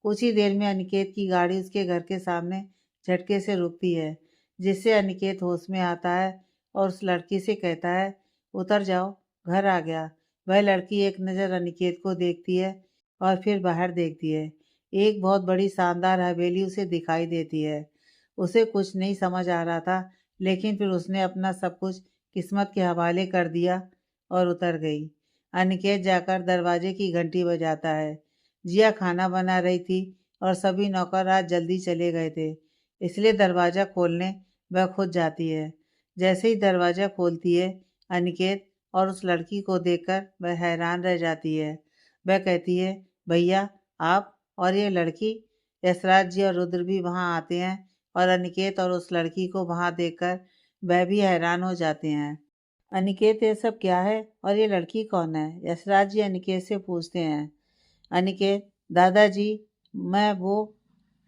कुछ ही देर में अनिकेत की गाड़ी उसके घर के सामने झटके से रुकती है, जिससे अनिकेत होश में आता है और उस लड़की से कहता है, उतर जाओ, घर आ गया। वह लड़की एक नज़र अनिकेत को देखती है और फिर बाहर देखती है। एक बहुत बड़ी शानदार हवेली उसे दिखाई देती है। उसे कुछ नहीं समझ आ रहा था, लेकिन फिर उसने अपना सब कुछ किस्मत के हवाले कर दिया और उतर गई। अनिकेत जाकर दरवाजे की घंटी बजाता है। जिया खाना बना रही थी और सभी नौकर आज जल्दी चले गए थे, इसलिए दरवाज़ा खोलने वह खुद जाती है। जैसे ही दरवाज़ा खोलती है, अनिकेत और उस लड़की को देखकर वह हैरान रह जाती है। वह कहती है, भैया आप और ये लड़की। यशराज जी और रुद्र भी वहाँ आते हैं और अनिकेत और उस लड़की को वहाँ देखकर वह भी हैरान हो जाते हैं। अनिकेत ये सब क्या है और ये लड़की कौन है? यशराज जी अनिकेत से पूछते हैं। अनिकेत, दादाजी, मैं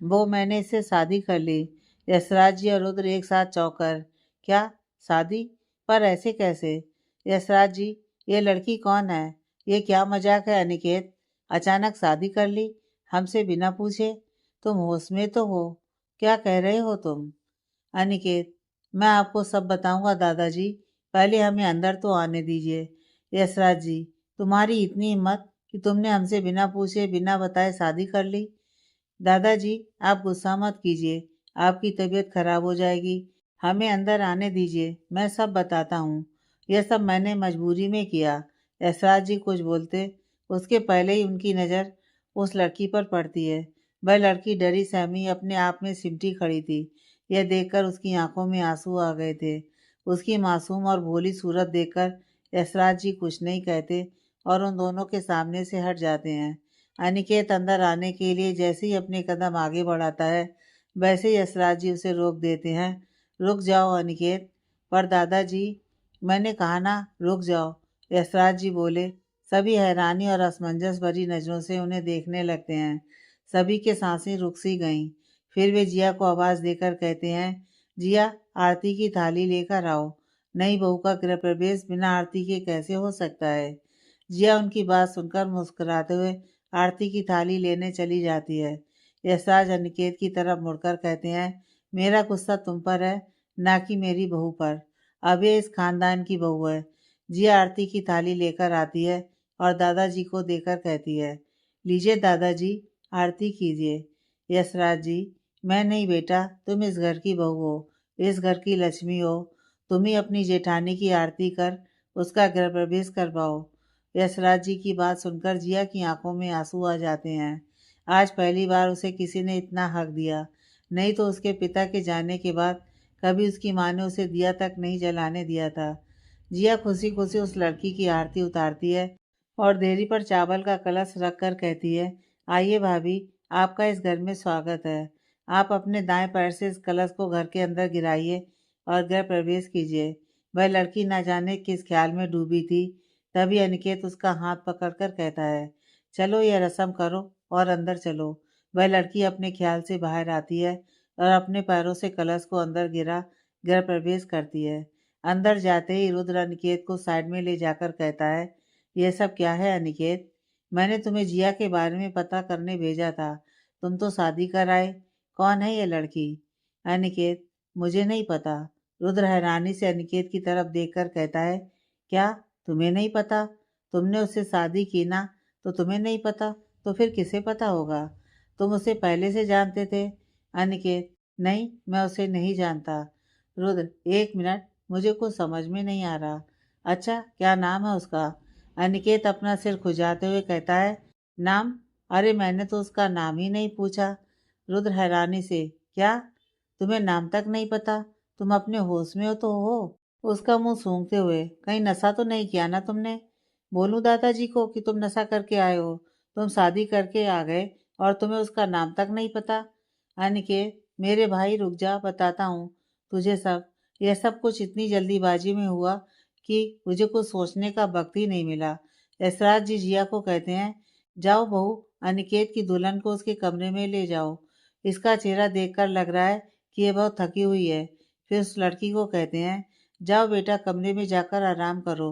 वो मैंने इससे शादी कर ली। यशराज जी और रुद्र एक साथ चौंकर, क्या शादी? पर ऐसे कैसे? यशराज जी, ये लड़की कौन है? ये क्या मजाक है अनिकेत? अचानक शादी कर ली हमसे बिना पूछे? तुम होश में तो हो? क्या कह रहे हो तुम? अनिकेत, मैं आपको सब बताऊंगा दादाजी, पहले हमें अंदर तो आने दीजिए। यशराज जी, तुम्हारी इतनी हिम्मत कि तुमने हमसे बिना पूछे बिना बताए शादी कर ली। दादाजी, आप गुस्सा मत कीजिए, आपकी तबीयत खराब हो जाएगी। हमें अंदर आने दीजिए, मैं सब बताता हूँ। यह सब मैंने मजबूरी में किया। यशराज जी कुछ बोलते उसके पहले ही उनकी नज़र उस लड़की पर पड़ती है। वह लड़की डरी सहमी अपने आप में सिमटी खड़ी थी। यह देखकर उसकी आंखों में आंसू आ गए थे। उसकी मासूम और भोली सूरत देखकर यशराज जी कुछ नहीं कहते और उन दोनों के सामने से हट जाते हैं। अनिकेत अंदर आने के लिए जैसे ही अपने कदम आगे बढ़ाता है, वैसे ही यशराज जी उसे रोक देते हैं। रुक जाओ अनिकेत। पर दादाजी, मैंने कहा ना, रुक जाओ, यशराज जी बोले। सभी हैरानी और असमंजस भरी नज़रों से उन्हें देखने लगते हैं। सभी के सांसें रुक सी गईं। फिर वे जिया को आवाज़ देकर कहते हैं, जिया, आरती की थाली लेकर आओ। नई बहू का गृह प्रवेश बिना आरती के कैसे हो सकता है? जिया उनकी बात सुनकर मुस्कुराते हुए आरती की थाली लेने चली जाती है। यशराज अनिकेत की तरफ मुड़कर कहते हैं, मेरा गुस्सा तुम पर है, ना कि मेरी बहू पर। अब ये इस खानदान की बहू है। जिया आरती की थाली लेकर आती है और दादाजी को देकर कहती है, लीजिए दादाजी, आरती कीजिए। यशराज जी, मैं नहीं बेटा, तुम इस घर की बहू हो, इस घर की लक्ष्मी हो। तुम ही अपनी जेठानी की आरती कर उसका गृह प्रवेश करवाओ। यशराज जी की बात सुनकर जिया की आंखों में आंसू आ जाते हैं। आज पहली बार उसे किसी ने इतना हक दिया। नहीं तो उसके पिता के जाने के बाद कभी उसकी माँ ने उसे दिया तक नहीं जलाने दिया था। जिया खुशी खुशी उस लड़की की आरती उतारती है और देरी पर चावल का कलश रख कर कहती है, आइए भाभी, आपका इस घर में स्वागत है। आप अपने दाएं पैर से इस कलश को घर के अंदर गिराइए और गृह प्रवेश कीजिए। वह लड़की न जाने किस ख्याल में डूबी थी। तभी अनिकेत उसका हाथ पकड़कर कहता है, चलो यह रस्म करो और अंदर चलो। वह लड़की अपने ख्याल से बाहर आती है और अपने पैरों से कलश को अंदर गिरा गृह प्रवेश करती है। अंदर जाते ही रुद्र अनिकेत को साइड में ले जाकर कहता है, यह सब क्या है अनिकेत? मैंने तुम्हें जिया के बारे में पता करने भेजा था, तुम तो शादी कर आए। कौन है ये लड़की? अनिकेत, मुझे नहीं पता। रुद्र हैरानी से अनिकेत की तरफ देखकर कहता है, क्या तुम्हें नहीं पता? तुमने उससे शादी की ना, तो तुम्हें नहीं पता तो फिर किसे पता होगा? तुम उसे पहले से जानते थे? अनिकेत, नहीं, मैं उसे नहीं जानता। रुद्र, एक मिनट, मुझे कुछ समझ में नहीं आ रहा। अच्छा, क्या नाम है उसका? अनिकेत अपना सिर खुजाते हुए कहता है, नाम? अरे मैंने तो उसका नाम ही नहीं पूछा। रुद्र हैरानी से, क्या तुम्हें नाम तक नहीं पता? तुम अपने होश में हो तो हो? उसका मुंह सूंघते हुए, कहीं नशा तो नहीं किया ना तुमने? बोलूं दादाजी को कि तुम नशा करके आए हो? तुम शादी करके आ गए और तुम्हें उसका नाम तक नहीं पता? अनिकेत, मेरे भाई रुक जा, बताता हूँ तुझे सब। यह सब कुछ इतनी जल्दीबाजी में हुआ कि मुझे कुछ सोचने का वक्त ही नहीं मिला। यशराज जी जिया को कहते हैं, जाओ बहू, अनिकेत की दुल्हन को उसके कमरे में ले जाओ। इसका चेहरा देखकर लग रहा है कि यह बहुत थकी हुई है। फिर उस लड़की को कहते हैं, जाओ बेटा, कमरे में जाकर आराम करो।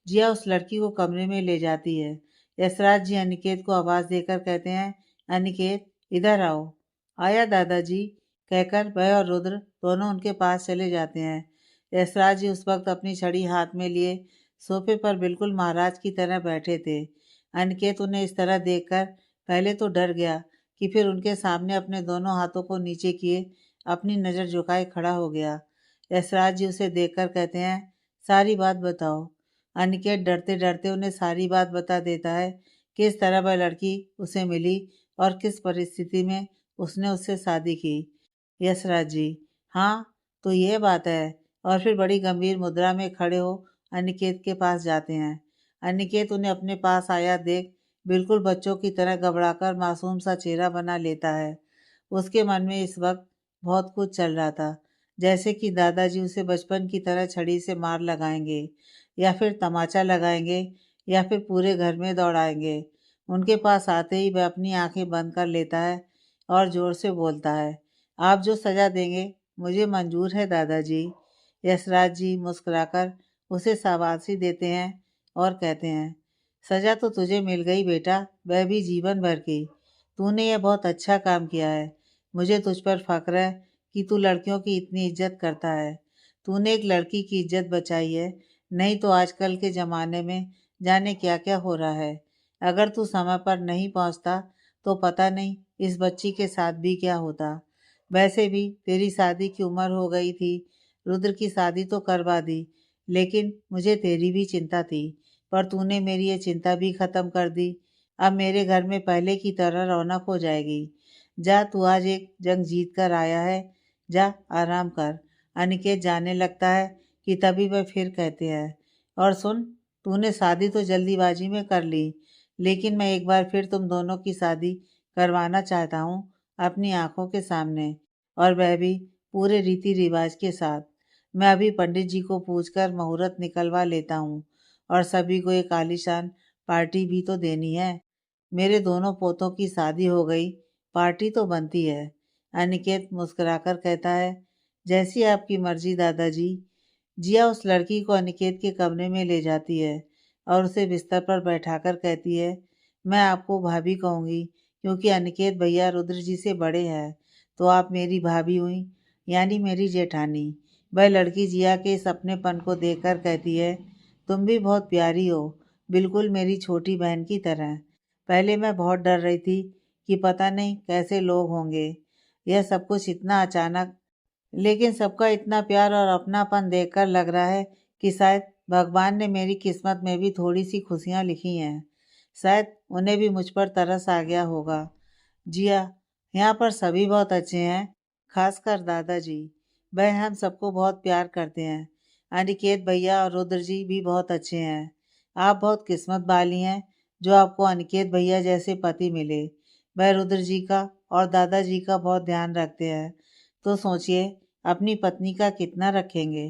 जिया उस लड़की को कमरे में ले जाती है। यशराज जी अनिकेत को आवाज़ देकर कहते हैं, अनिकेत इधर आओ। आया दादाजी, कहकर वह और रुद्र दोनों उनके पास चले जाते हैं। यशराज जी उस वक्त अपनी छड़ी हाथ में लिए सोफे पर बिल्कुल महाराज की तरह बैठे थे। अनिकेत उन्हें इस तरह देखकर पहले तो डर गया कि फिर उनके सामने अपने दोनों हाथों को नीचे किए अपनी नज़र झुकाए खड़ा हो गया। यशराज जी उसे देखकर कहते हैं, सारी बात बताओ। अनिकेत डरते डरते उन्हें सारी बात बता देता है, किस तरह वह लड़की उसे मिली और किस परिस्थिति में उसने उससे शादी की। यशराज जी, हाँ तो ये बात है। और फिर बड़ी गंभीर मुद्रा में खड़े हो अनिकेत के पास जाते हैं। अनिकेत उन्हें अपने पास आया देख बिल्कुल बच्चों की तरह घबराकर मासूम सा चेहरा बना लेता है। उसके मन में इस वक्त बहुत कुछ चल रहा था, जैसे कि दादाजी उसे बचपन की तरह छड़ी से मार लगाएंगे या फिर तमाचा लगाएंगे या फिर पूरे घर में दौड़ाएंगे। उनके पास आते ही वह अपनी आंखें बंद कर लेता है और जोर से बोलता है, आप जो सज़ा देंगे मुझे मंजूर है दादाजी। यशराज जी मुस्कुराकर उसे शाबाशी देते हैं और कहते हैं, सज़ा तो तुझे मिल गई बेटा, वह भी जीवन भर की। तूने यह बहुत अच्छा काम किया है। मुझे तुझ पर फ़ख्र है कि तू लड़कियों की इतनी इज्जत करता है। तूने एक लड़की की इज्जत बचाई है, नहीं तो आजकल के ज़माने में जाने क्या क्या हो रहा है। अगर तू समय पर नहीं पहुंचता तो पता नहीं इस बच्ची के साथ भी क्या होता। वैसे भी तेरी शादी की उम्र हो गई थी, रुद्र की शादी तो करवा दी, लेकिन मुझे तेरी भी चिंता थी, पर तूने मेरी ये चिंता भी ख़त्म कर दी। अब मेरे घर में पहले की तरह रौनक हो जाएगी। जा, तू आज एक जंग जीत कर आया है, जा आराम कर। अनिकेत जाने लगता है कि तभी वह फिर कहते हैं, और सुन, तूने शादी तो जल्दीबाजी में कर ली, लेकिन मैं एक बार फिर तुम दोनों की शादी करवाना चाहता हूँ अपनी आंखों के सामने, और वह भी पूरे रीति रिवाज के साथ। मैं अभी पंडित जी को पूछकर मुहूर्त निकलवा लेता हूँ, और सभी को एक आलीशान पार्टी भी तो देनी है। मेरे दोनों पोतों की शादी हो गई, पार्टी तो बनती है। अनिकेत मुस्कुराकर कहता है, जैसी आपकी मर्जी दादाजी। जिया उस लड़की को अनिकेत के कमरे में ले जाती है और उसे बिस्तर पर बैठाकर कहती है, मैं आपको भाभी कहूँगी क्योंकि अनिकेत भैया रुद्र जी से बड़े हैं, तो आप मेरी भाभी हुई, यानी मेरी जेठानी। वह लड़की जिया के इस अपनेपन को देखकर कहती है, तुम भी बहुत प्यारी हो, बिल्कुल मेरी छोटी बहन की तरह। पहले मैं बहुत डर रही थी कि पता नहीं कैसे लोग होंगे, यह सब कुछ इतना अचानक, लेकिन सबका इतना प्यार और अपनापन देखकर लग रहा है कि शायद भगवान ने मेरी किस्मत में भी थोड़ी सी खुशियाँ लिखी हैं। शायद उन्हें भी मुझ पर तरस आ गया होगा। जिया, यहाँ पर सभी बहुत अच्छे हैं, खासकर दादाजी। वह हम सबको बहुत प्यार करते हैं। अनिकेत भैया और रुद्र जी भी बहुत अच्छे हैं। आप बहुत किस्मत वाली हैं जो आपको अनिकेत भैया जैसे पति मिले। वह रुद्र जी का और दादाजी का बहुत ध्यान रखते हैं, तो सोचिए अपनी पत्नी का कितना रखेंगे।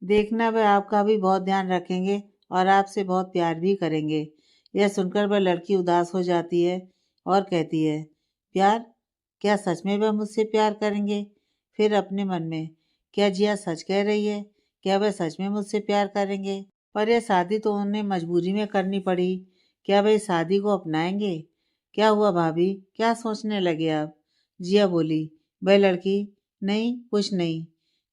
देखना वह आपका भी बहुत ध्यान रखेंगे और आपसे बहुत प्यार भी करेंगे। यह सुनकर वह लड़की उदास हो जाती है और कहती है, प्यार? क्या सच में वह मुझसे प्यार करेंगे? फिर अपने मन में, क्या जिया सच कह रही है? क्या वह सच में मुझसे प्यार करेंगे? पर यह शादी तो उन्हें मजबूरी में करनी पड़ी। क्या वह इस शादी को अपनाएंगे? क्या हुआ भाभी, क्या सोचने लगे आप? जिया बोली, वह लड़की, नहीं कुछ नहीं।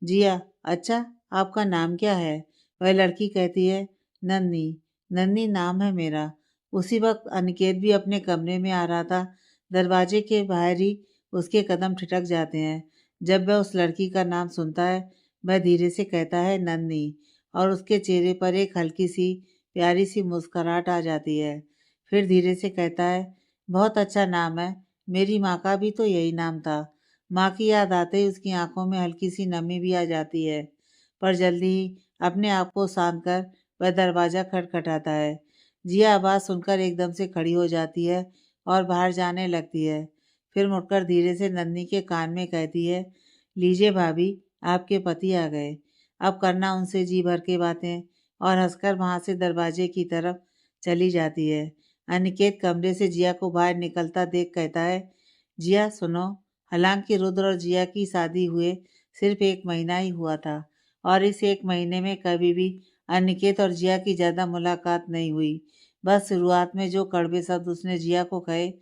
जिया, अच्छा आपका नाम क्या है? वह लड़की कहती है, नन्नी। नन्नी नाम है मेरा। उसी वक्त अनिकेत भी अपने कमरे में आ रहा था। दरवाजे के बाहर ही उसके कदम ठिठक जाते हैं। जब वह उस लड़की का नाम सुनता है, वह धीरे से कहता है, नन्नी, और उसके चेहरे पर एक हल्की सी प्यारी सी मुस्कुराहट आ जाती है। फिर धीरे से कहता है, बहुत अच्छा नाम है, मेरी माँ का भी तो यही नाम था। माँ की याद आते ही उसकी आंखों में हल्की सी नमी भी आ जाती है, पर जल्दी ही अपने आप को शांत कर वह दरवाज़ा खटखटाता है। जिया आवाज़ सुनकर एकदम से खड़ी हो जाती है और बाहर जाने लगती है। फिर मुड़कर धीरे से नन्ही के कान में कहती है, लीजिए भाभी, आपके पति आ गए। अब करना उनसे जी भर के बातें, और हंसकर वहाँ से दरवाजे की तरफ चली जाती है। अनिकेत कमरे से जिया को बाहर निकलता देख कहता है, जिया सुनो, हालांकि रुद्र और जिया की शादी हुए सिर्फ 1 महीना ही हुआ था, और इस 1 महीने में कभी भी अनिकेत और जिया की ज़्यादा मुलाकात नहीं हुई। बस शुरुआत में जो कड़वे शब्द उसने जिया को कहे,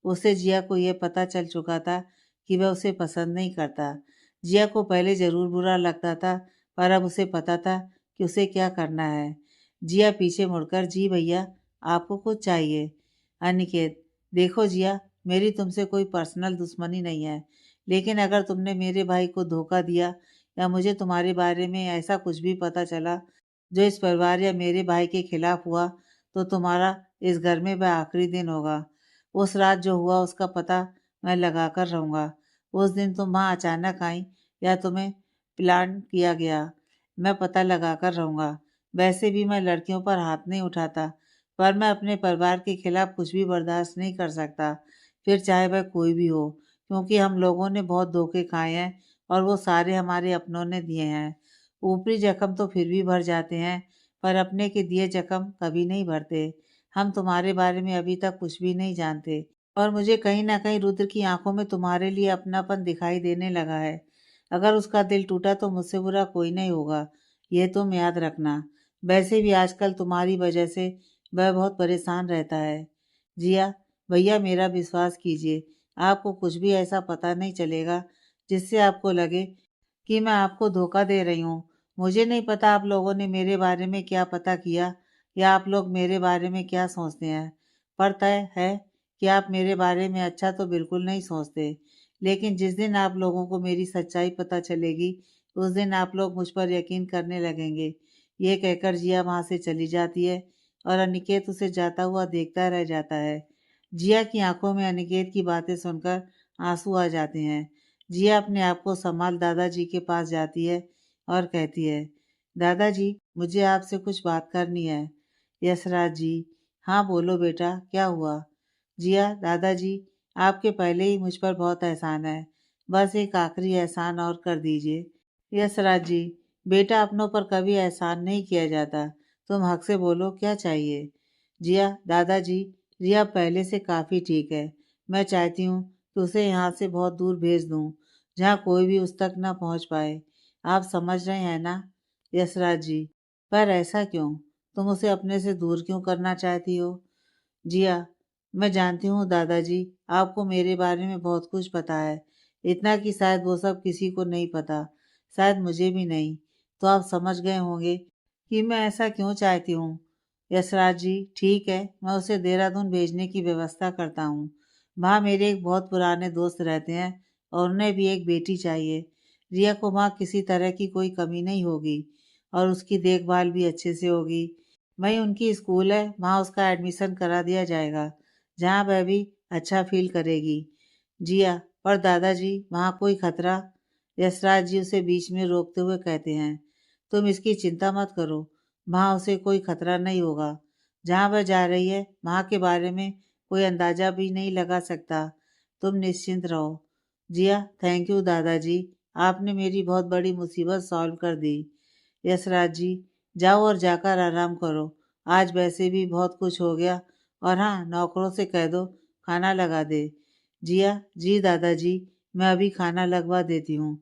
उससे जिया को यह पता चल चुका था कि वह उसे पसंद नहीं करता। जिया को पहले ज़रूर बुरा लगता था, पर अब उसे पता था कि उसे क्या करना है। जिया पीछे मुड़कर, जी भैया, आपको कुछ चाहिए? अनिकेत, देखो जिया, मेरी तुमसे कोई पर्सनल दुश्मनी नहीं है, लेकिन अगर तुमने मेरे भाई को धोखा दिया या मुझे तुम्हारे बारे में ऐसा कुछ भी पता चला जो इस परिवार या मेरे भाई के खिलाफ हुआ, तो तुम्हारा इस घर में वह आखिरी दिन होगा। उस रात जो हुआ उसका पता मैं लगा कर रहूँगा। उस दिन तुम वहाँ अचानक आई या तुम्हें प्लान किया गया, मैं पता लगा कर रहूँगा। वैसे भी मैं लड़कियों पर हाथ नहीं उठाता, पर मैं अपने परिवार के खिलाफ कुछ भी बर्दाश्त नहीं कर सकता, फिर चाहे वह कोई भी हो, क्योंकि हम लोगों ने बहुत धोखे खाए हैं और वो सारे हमारे अपनों ने दिए हैं। ऊपरी जख्म तो फिर भी भर जाते हैं, पर अपने के दिए जख्म कभी नहीं भरते। हम तुम्हारे बारे में अभी तक कुछ भी नहीं जानते, और मुझे कहीं न कहीं रुद्र की आंखों में तुम्हारे लिए अपनापन दिखाई देने लगा है। अगर उसका दिल टूटा तो मुझसे बुरा कोई नहीं होगा, ये तुम याद रखना। वैसे भी आजकल तुम्हारी वजह से वह बहुत परेशान रहता है। जिया, भैया मेरा विश्वास कीजिए, आपको कुछ भी ऐसा पता नहीं चलेगा जिससे आपको लगे कि मैं आपको धोखा दे रही हूँ। मुझे नहीं पता आप लोगों ने मेरे बारे में क्या पता किया या आप लोग मेरे बारे में क्या सोचते हैं, पर तय है कि आप मेरे बारे में अच्छा तो बिल्कुल नहीं सोचते। लेकिन जिस दिन आप लोगों को मेरी सच्चाई पता चलेगी, उस दिन आप लोग मुझ पर यकीन करने लगेंगे। ये कहकर जिया वहाँ से चली जाती है और अनिकेत उसे जाता हुआ देखता रह जाता है। जिया की आंखों में अनिकेत की बातें सुनकर आंसू आ जाते हैं। जिया अपने आप को संभाल दादाजी के पास जाती है और कहती है, दादाजी, मुझे आपसे कुछ बात करनी है। यशराज जी, हाँ बोलो बेटा, क्या हुआ? जिया, दादाजी, आपके पहले ही मुझ पर बहुत एहसान है, बस एक आखिरी एहसान और कर दीजिए। यशराज जी, बेटा अपनों पर कभी एहसान नहीं किया जाता, तुम हक से बोलो, क्या चाहिए? जिया, दादाजी, रिया पहले से काफ़ी ठीक है, मैं चाहती हूँ कि उसे यहाँ से बहुत दूर भेज दूँ, जहाँ कोई भी उस तक न पहुँच पाए। आप समझ रहे हैं ना? यशराज जी, पर ऐसा क्यों? तुम उसे अपने से दूर क्यों करना चाहती हो? जिया, मैं जानती हूँ दादाजी, आपको मेरे बारे में बहुत कुछ पता है, इतना कि शायद वो सब किसी को नहीं पता, शायद मुझे भी नहीं। तो आप समझ गए होंगे कि मैं ऐसा क्यों चाहती हूँ। यशराज जी, ठीक है, मैं उसे देहरादून भेजने की व्यवस्था करता हूँ। वहाँ मेरे एक बहुत पुराने दोस्त रहते हैं और उन्हें भी एक बेटी चाहिए। रिया को वहाँ किसी तरह की कोई कमी नहीं होगी और उसकी देखभाल भी अच्छे से होगी। वहीं उनकी स्कूल है, वहाँ उसका एडमिशन करा दिया जाएगा, जहाँ वह भी अच्छा फील करेगी। जिया, पर दादाजी, वहाँ कोई खतरा? यशराज जी उसे बीच में रोकते हुए कहते हैं, तुम इसकी चिंता मत करो, वहाँ उसे कोई खतरा नहीं होगा। जहाँ वह जा रही है वहाँ के बारे में कोई अंदाजा भी नहीं लगा सकता, तुम निश्चिंत रहो। जिया, थैंक यू दादाजी, आपने मेरी बहुत बड़ी मुसीबत सॉल्व कर दी। यशराज जी, जाओ और जाकर आराम करो, आज वैसे भी बहुत कुछ हो गया, और हाँ, नौकरों से कह दो खाना लगा दे। जिया, जी दादाजी, मैं अभी खाना लगवा देती हूँ।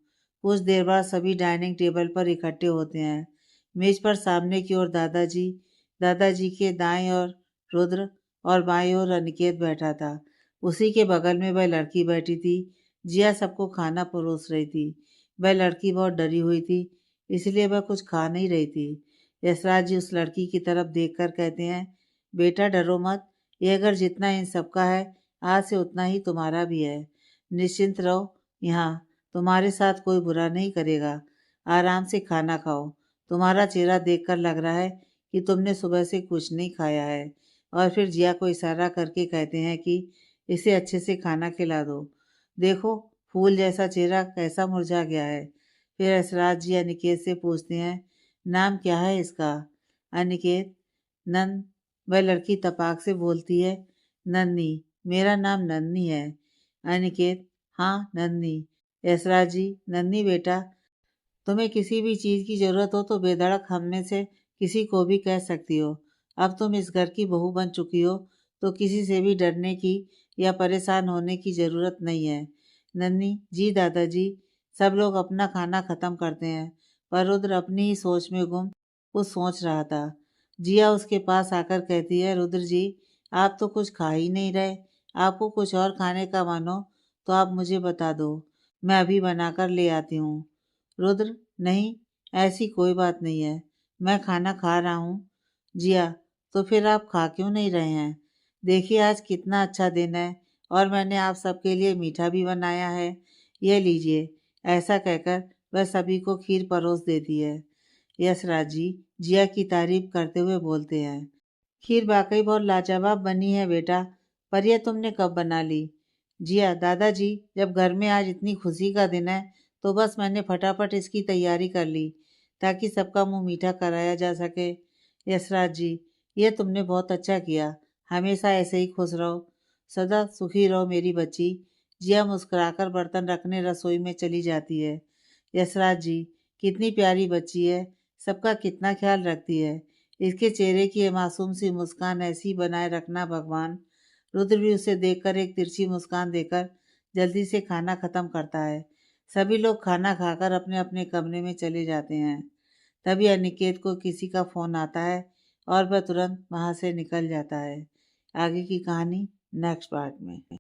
कुछ देर बाद सभी डाइनिंग टेबल पर इकट्ठे होते हैं। मेज पर सामने की ओर दादाजी, दादाजी के दाएं ओर रुद्र और बाएं ओर अनिकेत बैठा था। उसी के बगल में वह लड़की बैठी थी। जिया सबको खाना परोस रही थी। वह लड़की बहुत डरी हुई थी, इसलिए वह कुछ खा नहीं रही थी। यशराज जी उस लड़की की तरफ देखकर कहते हैं, बेटा डरो मत, ये घर जितना इन सबका है, आज से उतना ही तुम्हारा भी है। निश्चिंत रहो, यहाँ तुम्हारे साथ कोई बुरा नहीं करेगा। आराम से खाना खाओ, तुम्हारा चेहरा देखकर लग रहा है कि तुमने सुबह से कुछ नहीं खाया है। और फिर जिया को इशारा करके कहते हैं कि इसे अच्छे से खाना खिला दो। देखो, फूल जैसा चेहरा कैसा मुरझा गया है। फिर यशराज जी अनिकेत से पूछते हैं, नाम क्या है इसका? अनिकेत, नंद। वह लड़की तपाक से बोलती है, नन्नी, मेरा नाम नन्नी है। अनिकेत, हाँ नन्नी। यशराज जी, नन्नी बेटा, तुम्हें किसी भी चीज़ की ज़रूरत हो तो बेधड़क हम में से किसी को भी कह सकती हो। अब तुम इस घर की बहू बन चुकी हो, तो किसी से भी डरने की या परेशान होने की ज़रूरत नहीं है। नन्ही, जी दादाजी। सब लोग अपना खाना ख़त्म करते हैं, पर रुद्र अपनी ही सोच में गुम वो सोच रहा था। जिया उसके पास आकर कहती है, रुद्र जी, आप तो कुछ खा ही नहीं रहे। आपको कुछ और खाने का मन हो तो आप मुझे बता दो, मैं अभी बनाकर ले आती हूँ। रुद्र, नहीं, ऐसी कोई बात नहीं है, मैं खाना खा रहा हूँ। जिया, तो फिर आप खा क्यों नहीं रहे हैं? देखिए आज कितना अच्छा दिन है और मैंने आप सबके लिए मीठा भी बनाया है। ये लीजिए। ऐसा कहकर वह सभी को खीर परोस देती है। यशराज जी जिया की तारीफ करते हुए बोलते हैं, खीर वाकई बहुत लाजवाब बनी है बेटा, पर यह तुमने कब बना ली? जिया, दादाजी, जब घर में आज इतनी खुशी का दिन है तो बस मैंने फटाफट इसकी तैयारी कर ली ताकि सबका मुंह मीठा कराया जा सके। यशराज जी, यह तुमने बहुत अच्छा किया, हमेशा ऐसे ही खुश रहो, सदा सुखी रहो मेरी बच्ची। जिया मुस्कुराकर बर्तन रखने रसोई में चली जाती है। यशराज जी, कितनी प्यारी बच्ची है, सबका कितना ख्याल रखती है। इसके चेहरे की ये मासूम सी मुस्कान ऐसी ही बनाए रखना भगवान। रुद्र भी उसे देखकर एक तिरछी मुस्कान देकर जल्दी से खाना खत्म करता है। सभी लोग खाना खाकर अपने अपने कमरे में चले जाते हैं। तभी अनिकेत को किसी का फोन आता है और वह तुरंत वहां से निकल जाता है। आगे की कहानी नेक्स्ट पार्ट में।